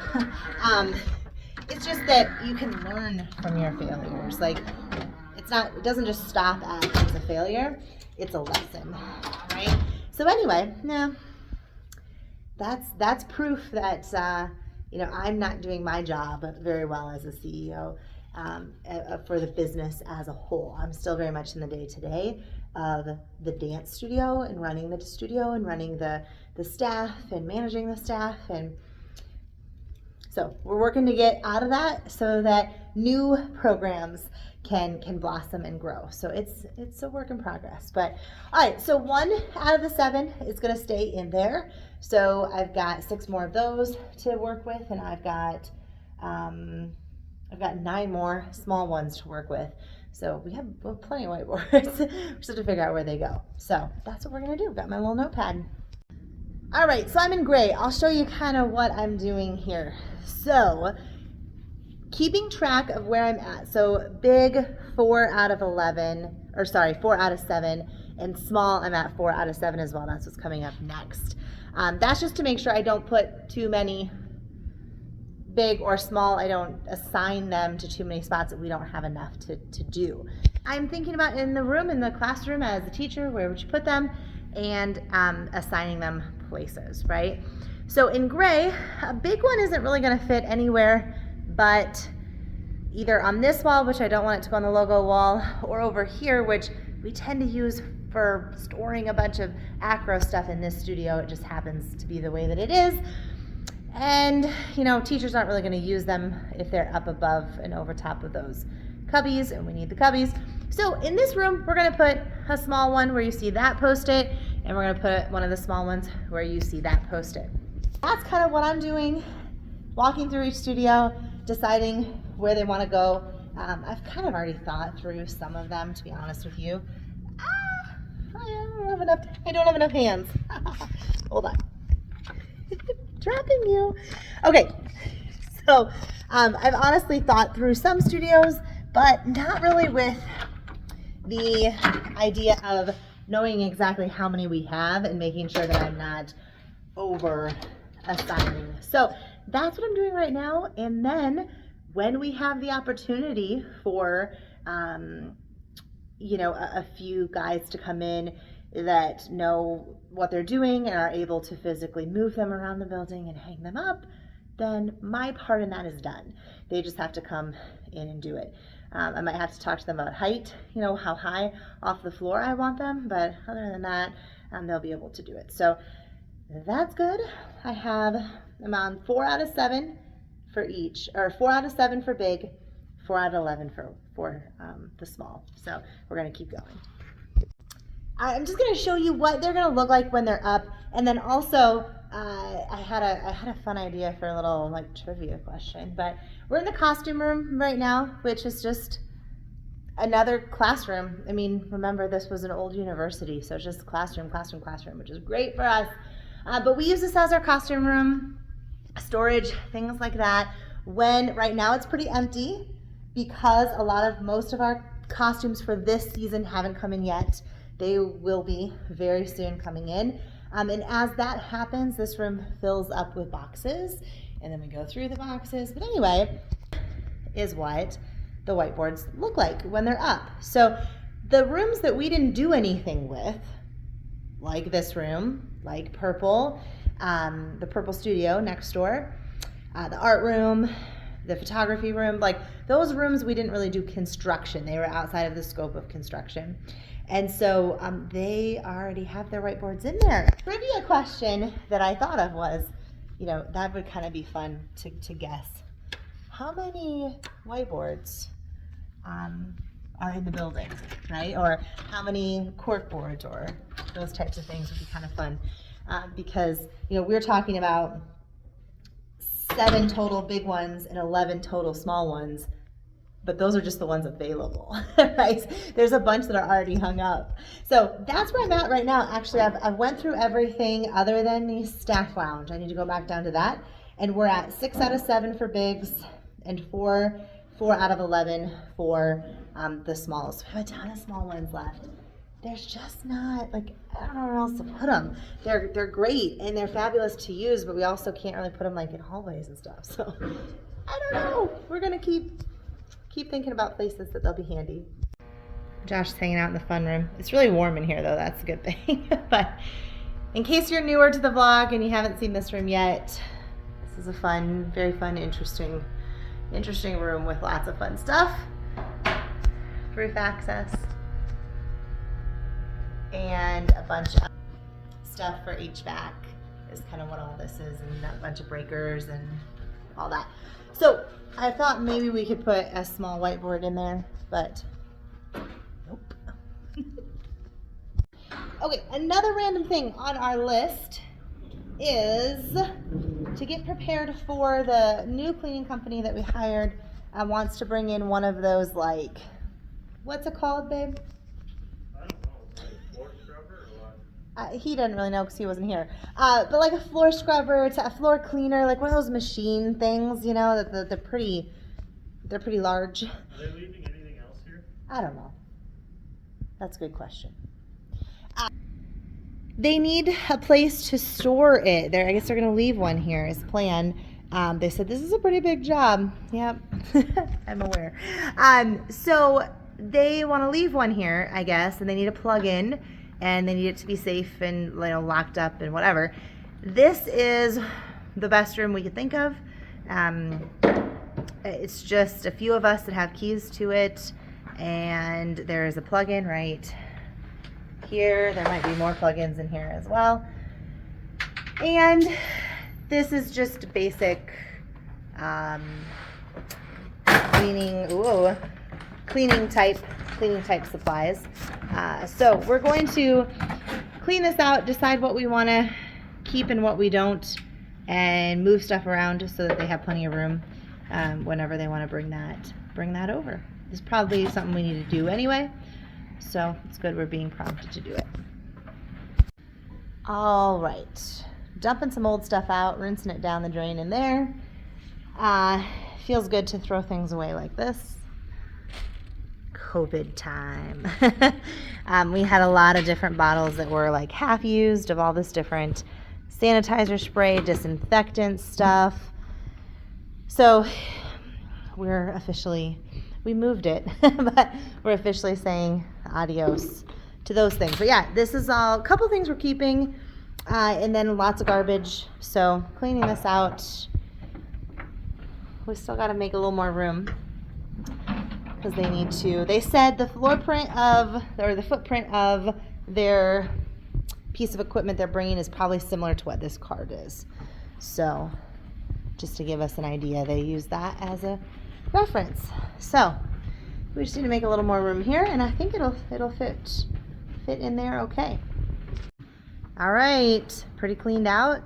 It's just that you can learn from your failures. Like, it doesn't just stop at it's a failure, it's a lesson, right? So anyway, yeah, that's proof that I'm not doing my job very well as a CEO for the business as a whole. I'm still very much in the day-to-day of the dance studio and running the studio and running the staff and managing the staff, and so we're working to get out of that so that new programs can blossom and grow. So it's a work in progress. But all right, so 1 out of the 7 is going to stay in there. So I've got 6 more of those to work with, and I've got 9 more small ones to work with. So we have plenty of whiteboards. We just have to figure out where they go. So that's what we're going to do. Got my little notepad. All right, so I'm in gray. I'll show you kind of what I'm doing here. So keeping track of where I'm at. So big, 4 out of 7, and small, I'm at 4 out of 7 as well. That's what's coming up next. That's just to make sure I don't put too many big or small. I don't assign them to too many spots that we don't have enough to do. I'm thinking about in the room, in the classroom as a teacher, where would you put them, and assigning them places, right? So in gray, a big one isn't really going to fit anywhere but either on this wall, which I don't want it to go on the logo wall, or over here, which we tend to use for storing a bunch of acro stuff in this studio. It just happens to be the way that it is. And, teachers aren't really going to use them if they're up above and over top of those cubbies, and we need the cubbies. So in this room, we're going to put a small one where you see that Post-it, and we're going to put one of the small ones where you see that Post-it. That's kind of what I'm doing, walking through each studio, deciding where they want to go. I've kind of already thought through some of them, to be honest with you. I don't have enough hands. Hold on. Dropping you. Okay, so I've honestly thought through some studios, but not really with the idea of knowing exactly how many we have and making sure that I'm not over assigning. So that's what I'm doing right now. And then when we have the opportunity for a few guys to come in that know what they're doing and are able to physically move them around the building and hang them up, then my part in that is done. They just have to come in and do it. I might have to talk to them about height, how high off the floor I want them, but other than that, they'll be able to do it. So that's good. I'm on 4 out of 7 for each, or 4 out of 7 for big, 4 out of 11 for the small. So we're gonna keep going. I'm just gonna show you what they're gonna look like when they're up, and then also I had a fun idea for a little trivia question. But we're in the costume room right now, which is just another classroom. I mean, remember, this was an old university, so it's just classroom, which is great for us. But we use this as our costume room, storage, things like that. When right now it's pretty empty because most of our costumes for this season haven't come in yet. They will be very soon coming in. And as that happens, this room fills up with boxes, and then we go through the boxes. But anyway, is what the whiteboards look like when they're up. So the rooms that we didn't do anything with, like this room, like Purple, the Purple Studio next door, the art room, the photography room, those rooms we didn't really do construction. They were outside of the scope of construction. And so they already have their whiteboards in there. Trivia question that I thought of was, that would kind of be fun to guess. How many whiteboards are in the building, right? Or how many cork boards or those types of things would be kind of fun. Because, we're talking about 7 total big ones and 11 total small ones. But those are just the ones available, right? There's a bunch that are already hung up. So that's where I'm at right now. Actually, I've went through everything other than the staff lounge. I need to go back down to that. And we're at 6 out of 7 for bigs and 4 out of 11 for the smalls. We have a ton of small ones left. There's just not, I don't know where else to put them. They're great and they're fabulous to use, but we also can't really put them in hallways and stuff. So I don't know. We're gonna keep thinking about places that they'll be handy. Josh is hanging out in the fun room. It's really warm in here though, that's a good thing. But in case you're newer to the vlog and you haven't seen this room yet, this is a fun, very fun, interesting room with lots of fun stuff. Roof access. And a bunch of stuff for HVAC is kind of what all this is, and a bunch of breakers and all that. So I thought maybe we could put a small whiteboard in there, but nope. Okay, another random thing on our list is to get prepared for the new cleaning company that we hired. Wants to bring in one of those, what's it called, babe? I don't know. Floor scrubber or what? He doesn't really know because he wasn't here. But a floor scrubber, a floor cleaner, one of those machine things, that they're pretty large. Are they leaving anything else here? I don't know. That's a good question. They need a place to store it. I guess they're going to leave one here as planned. They said this is a pretty big job. Yep, I'm aware. So they want to leave one here, I guess, and they need a plug-in, and they need it to be safe and locked up and whatever. This is the best room we could think of. It's just a few of us that have keys to it, and there's a plug-in right here. There might be more plug-ins in here as well. And this is just basic cleaning type supplies. So we're going to clean this out, decide what we want to keep and what we don't, and move stuff around just so that they have plenty of room whenever they want to bring that over. This is probably something we need to do anyway, so it's good we're being prompted to do it. All right, dumping some old stuff out, rinsing it down the drain in there. Feels good to throw things away like this. COVID time. We had a lot of different bottles that were half used of all this different sanitizer spray, disinfectant stuff. So we're officially we moved it, but we're officially saying adios to those things. But yeah, this is all a couple things we're keeping, and then lots of garbage. So cleaning this out. We still got to make a little more room because they need to. They said the footprint of their piece of equipment they're bringing is probably similar to what this cart is. So just to give us an idea, they use that as a reference. So we just need to make a little more room here, and I think it'll fit in there okay. All right, pretty cleaned out.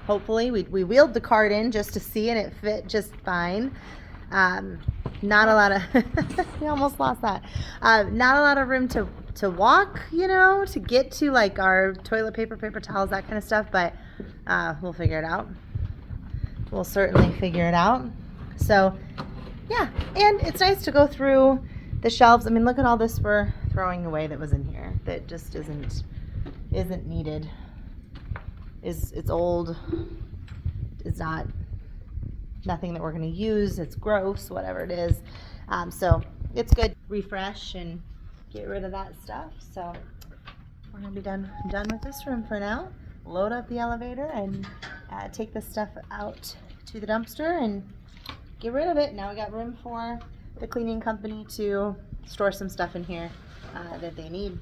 Hopefully, we wheeled the cart in just to see, and it fit just fine. Not a lot of, we almost lost that. Not a lot of room to walk, to get to like our toilet paper, paper towels, that kind of stuff, but we'll figure it out. We'll certainly figure it out. So, yeah, and it's nice to go through the shelves. I mean, look at all this we're throwing away that was in here that just isn't needed. It's old. It's nothing that we're going to use. It's gross, whatever it is. So it's good to refresh and get rid of that stuff. So we're going to be done with this room for now. Load up the elevator and take this stuff out to the dumpster and get rid of it. Now we got room for the cleaning company to store some stuff in here that they need.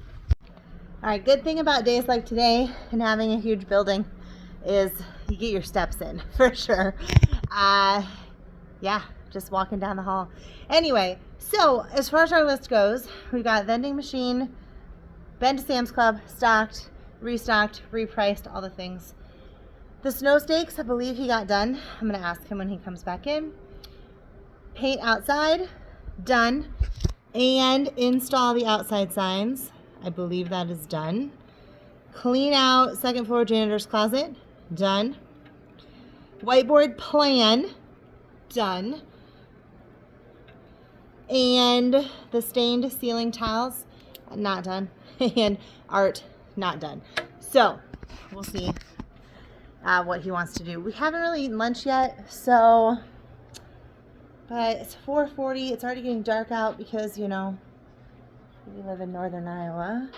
All right, good thing about days like today and having a huge building is you get your steps in for sure. Yeah, just walking down the hall. Anyway, so as far as our list goes, we've got vending machine, been to Sam's Club, stocked, restocked, repriced, all the things. The snow stakes, I believe he got done. I'm going to ask him when he comes back in. Paint outside, done. And install the outside signs. I believe that is done. Clean out second floor janitor's closet, done. Whiteboard plan, done. And the stained ceiling tiles, not done. And art, not done. So we'll see what he wants to do. We haven't really eaten lunch yet, so, but it's 4:40. It's already getting dark out because, we live in northern Iowa.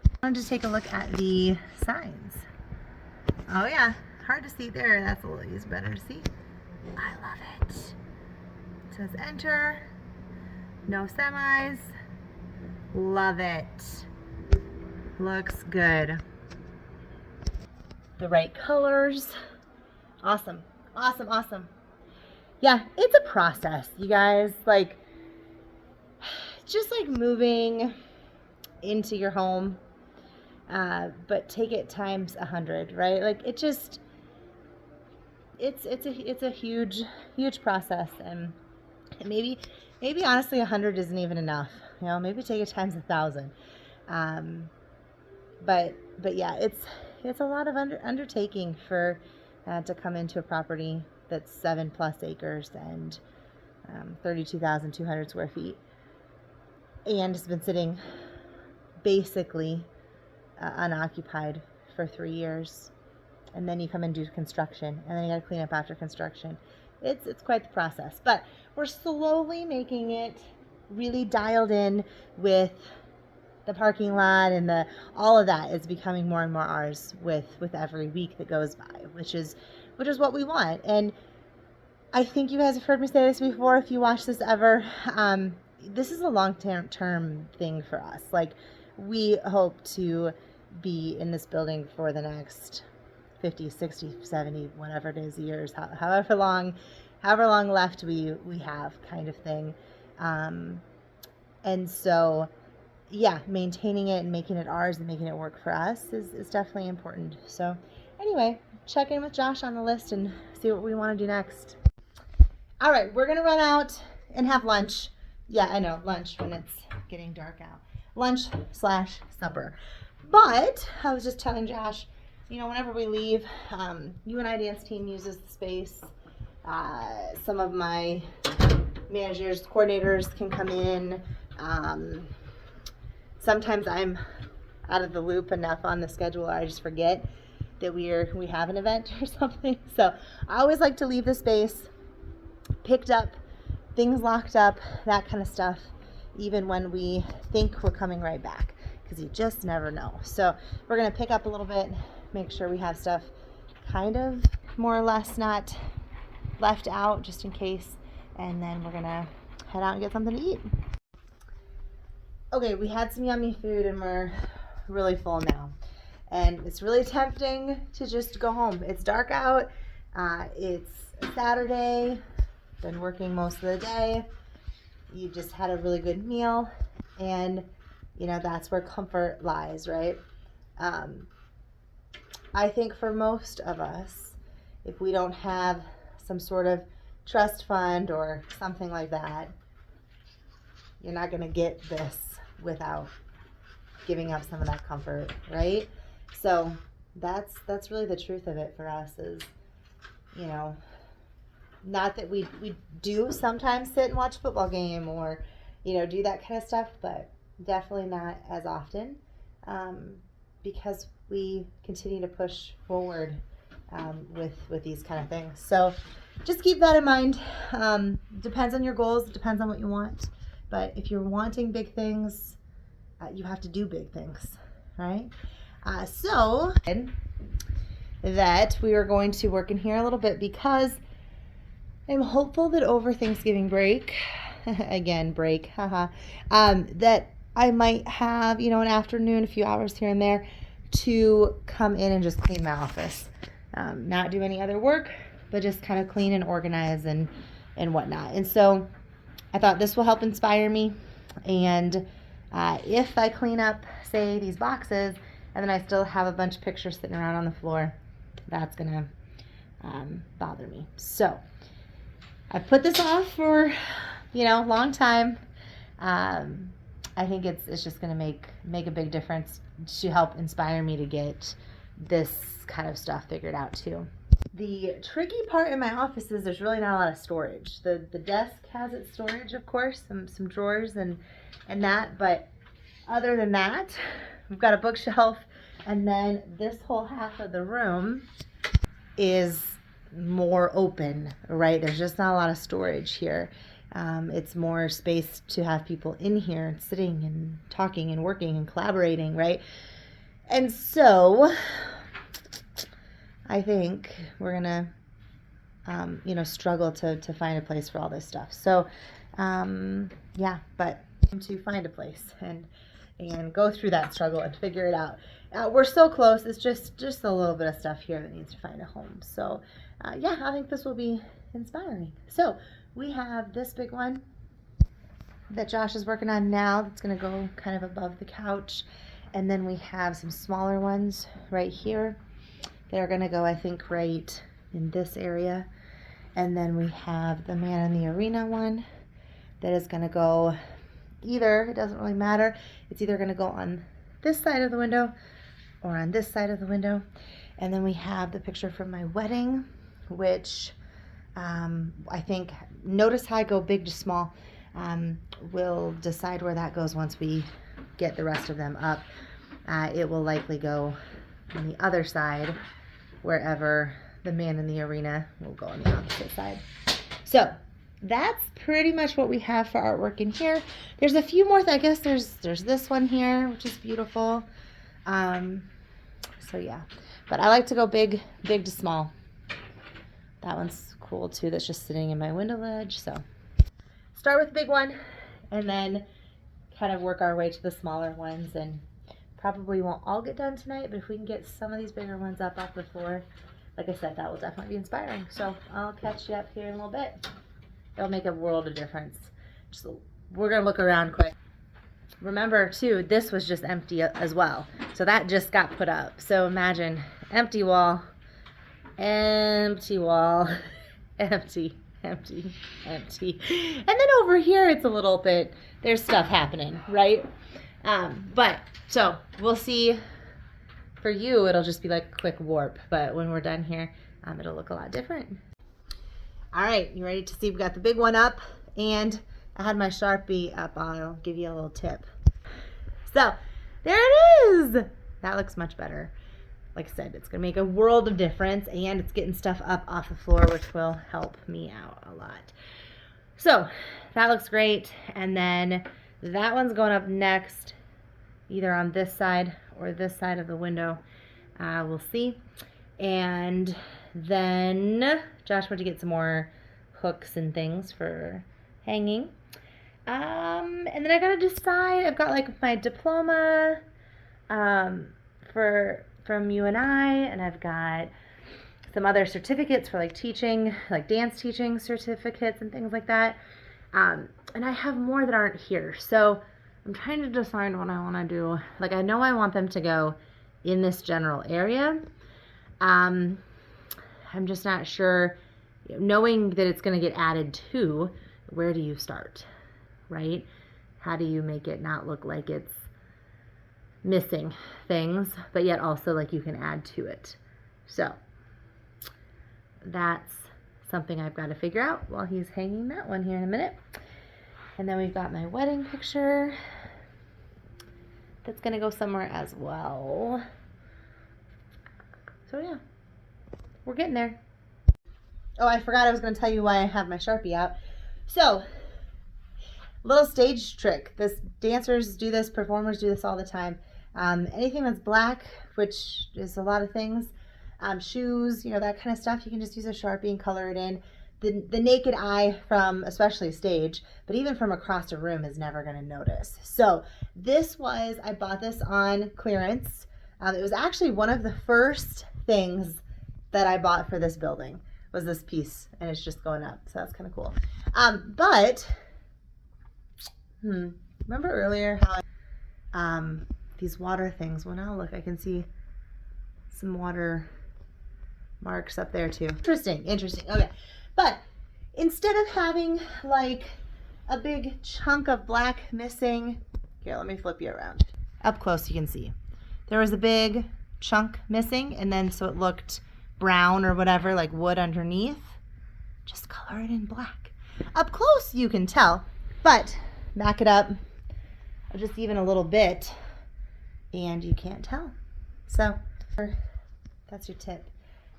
I wanted to take a look at the signs. Oh yeah, hard to see there. That's a little easier, better to see. I love it. It says enter, no semis. Love it. Looks good. The right colors. Awesome, awesome, awesome. Yeah, it's a process, you guys. Like, just like moving into your home, but take it times 100, right? Like it's a huge process, and maybe honestly 100 isn't even enough. Maybe take it times 1,000. But yeah, it's a lot of undertaking for to come into a property that's 7+ acres and 32,200 square feet. And it's been sitting basically unoccupied for 3 years. And then you come and do construction, and then you got to clean up after construction. It's quite the process, but we're slowly making it really dialed in with the parking lot, and all of that is becoming more and more ours with every week that goes by, which is what we want. And I think you guys have heard me say this before if you watch this ever. This is a long-term thing for us. Like, we hope to be in this building for the next 50, 60, 70, whatever it is, years, however long left we have, kind of thing. And so, yeah, maintaining it and making it ours and making it work for us is definitely important. So anyway, check in with Josh on the list and see what we want to do next. All right, we're going to run out and have lunch. Yeah, I know, lunch when it's getting dark out. Lunch/supper. But I was just telling Josh, whenever we leave, UNI dance team uses the space. Some of my managers, coordinators can come in. Sometimes I'm out of the loop enough on the schedule, I just forget that we have an event or something. So I always like to leave the space picked up things locked up, that kind of stuff, even when we think we're coming right back, because you just never know. So we're going to pick up a little bit, make sure we have stuff kind of more or less not left out just in case, and then we're going to head out and get something to eat. Okay, we had some yummy food and we're really full now. And it's really tempting to just go home. It's dark out. It's Saturday. Been working most of the day. You just had a really good meal. And, you know, that's where comfort lies, right? I think for most of us, if we don't have some sort of trust fund or something like that, you're not going to get this without giving up some of that comfort, right? So that's really the truth of it for us is, you know, not that we do sometimes sit and watch a football game or, you know, do that kind of stuff, but definitely not as often, because we continue to push forward with these kind of things. So just keep that in mind. Depends on your goals. It depends on what you want. But if you're wanting big things, you have to do big things, right? So that we are going to work in here a little bit because I'm hopeful that over Thanksgiving break, again, break, that I might have, you know, an afternoon, a few hours here and there to come in and just clean my office. Not do any other work, but just kind of clean and organize and whatnot. And so I thought this will help inspire me. And if I clean up, say, these boxes, and then I still have a bunch of pictures sitting around on the floor, that's going to bother me. So I put this off for, you know, a long time. I think it's just going to make a big difference to help inspire me to get this kind of stuff figured out too. The tricky part in my office is there's really not a lot of storage. The desk has its storage, of course, some drawers and that, but other than that, we've got a bookshelf, and then this whole half of the room is more open, right? There's just not a lot of storage here. It's more space to have people in here and sitting and talking and working and collaborating, right? And so I think we're gonna, struggle to find a place for all this stuff. So, yeah, but to find a place and go through that struggle and figure it out. We're so close. It's just a little bit of stuff here that needs to find a home. So, yeah, I think this will be inspiring. So we have this big one that Josh is working on now. That's gonna go kind of above the couch, and then we have some smaller ones right here. They're going to go, I think, right in this area. And then we have the Man in the Arena one that is going to go either, it doesn't really matter, it's either going to go on this side of the window or on this side of the window. And then we have the picture from my wedding, which I think, notice how I go big to small. We'll decide where that goes once we get the rest of them up. It will likely go on the other side, wherever the Man in the Arena will go on the opposite side. So that's pretty much what we have for artwork in here. There's a few more. I guess there's this one here, which is beautiful. So yeah, but I like to go big to small. That one's cool too. That's just sitting in my window ledge. So start with the big one, and then kind of work our way to the smaller ones. And probably won't all get done tonight, but if we can get some of these bigger ones up off the floor, like I said, that will definitely be inspiring. So I'll catch you up here in a little bit. It'll make a world of difference. We're going to look around quick. Remember, too, this was just empty as well. So that just got put up. So imagine empty wall, empty wall, empty. And then over here, it's a little bit, there's stuff happening, right? But so we'll see. For you, it'll just be like a quick warp, but when we're done here, it'll look a lot different. All right, you ready to see? We got the big one up, and I had my Sharpie up on. I'll give you a little tip. So there it is. That looks much better. Like I said, it's gonna make a world of difference, and it's getting stuff up off the floor, which will help me out a lot. So that looks great. And then that one's going up next, either on this side or this side of the window. We'll see. And then Josh went to get some more hooks and things for hanging. And then I gotta decide. I've got like my diploma from UNI, and I've got some other certificates for like teaching, like dance teaching certificates and things like that. And I have more that aren't here. So I'm trying to decide what I want to do. Like, I know I want them to go in this general area. I'm just not sure, knowing that it's going to get added to, where do you start, right? How do you make it not look like it's missing things, but yet also like you can add to it? So that's something I've got to figure out while he's hanging that one here in a minute. And then we've got my wedding picture that's going to go somewhere as well. So yeah, we're getting there. Oh, I forgot I was going to tell you why I have my Sharpie out. So, little stage trick. Dancers do this, performers do this all the time. Anything that's black, which is a lot of things, shoes, that kind of stuff, you can just use a Sharpie and color it in. The naked eye from especially stage, but even from across a room, is never going to notice. So I bought this on clearance. It was actually one of the first things that I bought for this building, was this piece, and it's just going up. So that's kind of cool. Remember earlier how these water things, well, now look, I can see some water marks up there too. Interesting. Okay. But instead of having like a big chunk of black missing, here, let me flip you around. Up close you can see. There was a big chunk missing, and then so it looked brown or whatever, like wood underneath. Just color it in black. Up close you can tell, but back it up just even a little bit and you can't tell. So that's your tip.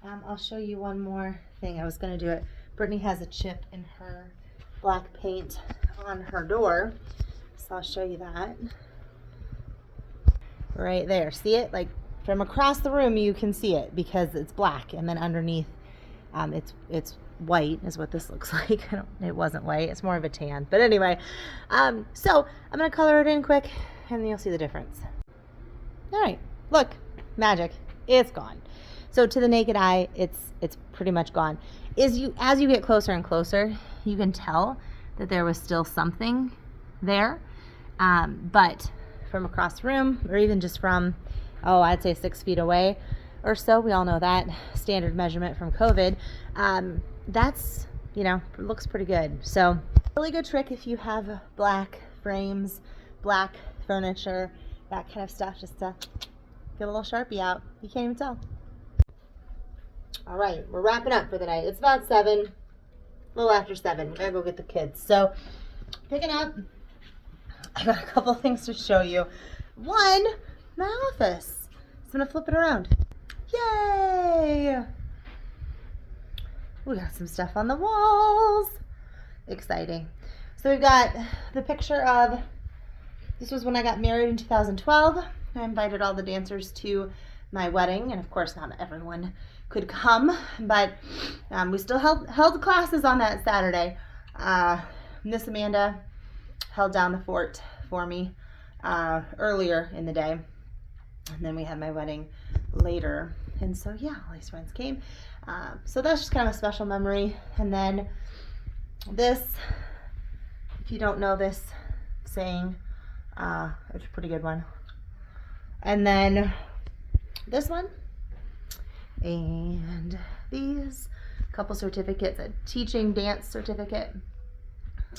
I'll show you one more thing. I was going to do it. Brittany has a chip in her black paint on her door, so I'll show you that. Right there. See it? Like from across the room you can see it because it's black, and then underneath it's white is what this looks like. It wasn't white. It's more of a tan. But anyway, so I'm going to color it in quick and you'll see the difference. All right. Look. Magic. It's gone. So to the naked eye, it's pretty much gone. As you get closer and closer, you can tell that there was still something there. But from across the room, or even just from, I'd say 6 feet away or so, we all know that standard measurement from COVID, that's, looks pretty good. So really good trick if you have black frames, black furniture, that kind of stuff, just to get a little Sharpie out. You can't even tell. All right, we're wrapping up for the night. It's about 7, a little after 7. Gotta go get the kids. So, picking up, I got a couple things to show you. One, my office. So I'm gonna flip it around. Yay! We got some stuff on the walls. Exciting. So we've got the picture of, this was when I got married in 2012. I invited all the dancers to my wedding, and of course not everyone could come, but we still held classes on that Saturday. Miss Amanda held down the fort for me earlier in the day, and then we had my wedding later, and so yeah, all these friends came. So that's just kind of a special memory. And then this, if you don't know this saying, it's a pretty good one. And then this one, and these couple certificates, a teaching dance certificate,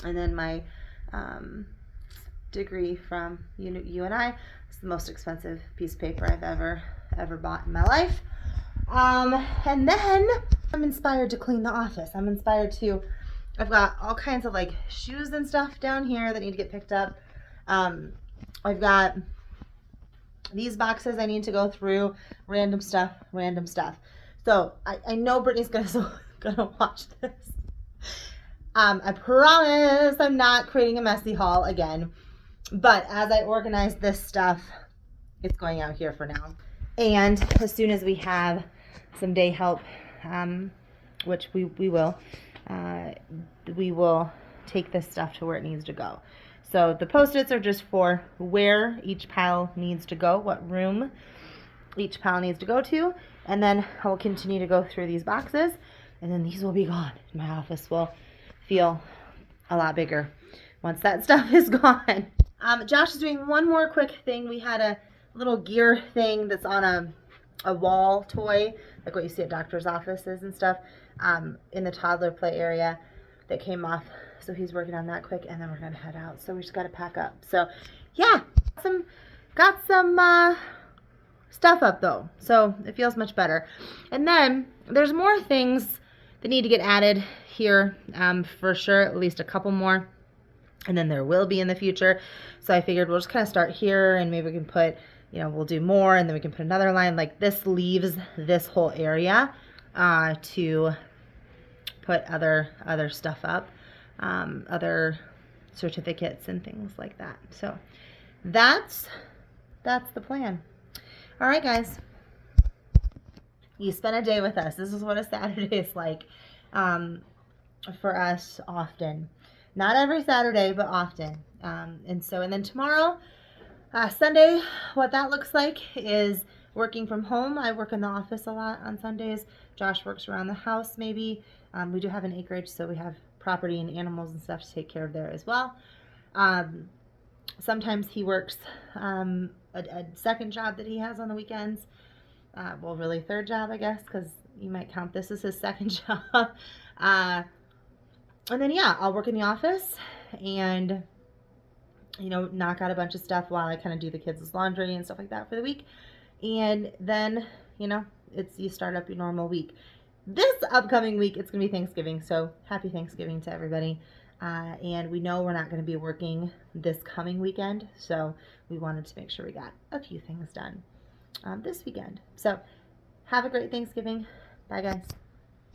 and then my degree from UNI. It's the most expensive piece of paper I've ever bought in my life. And then I'm inspired to clean the office. I've got all kinds of like shoes and stuff down here that need to get picked up. I've got these boxes I need to go through, random stuff. So I know Brittany's gonna watch this. I promise I'm not creating a messy haul again. But as I organize this stuff, it's going out here for now. And as soon as we have some day help, which we will take this stuff to where it needs to go. So the Post-its are just for where each pile needs to go, what room each pile needs to go to. And then I will continue to go through these boxes, and then these will be gone. My office will feel a lot bigger once that stuff is gone. Josh is doing one more quick thing. We had a little gear thing that's on a wall toy, like what you see at doctor's offices and stuff, in the toddler play area that came off. So he's working on that quick, and then we're gonna head out. So we just gotta pack up. So yeah, got some stuff up though, so it feels much better. And then there's more things that need to get added here, for sure, at least a couple more, and then there will be in the future. So I figured we'll just kind of start here, and maybe we can put, we'll do more, and then we can put another line. Like this leaves this whole area to put other stuff up, other certificates and things like that. So that's the plan. All right, guys. You spent a day with us. This is what a Saturday is like for us often. Not every Saturday, but often. And then tomorrow, Sunday, what that looks like is working from home. I work in the office a lot on Sundays. Josh works around the house maybe. We do have an acreage, so we have property and animals and stuff to take care of there as well. Sometimes he works a second job that he has on the weekends. Well, really third job, I guess, because you might count this as his second job. And then, yeah, I'll work in the office and, knock out a bunch of stuff while I kind of do the kids' laundry and stuff like that for the week. And then, you start up your normal week. This upcoming week, it's going to be Thanksgiving, so happy Thanksgiving to everybody. And we know we're not going to be working this coming weekend, so we wanted to make sure we got a few things done this weekend. So have a great Thanksgiving. Bye, guys.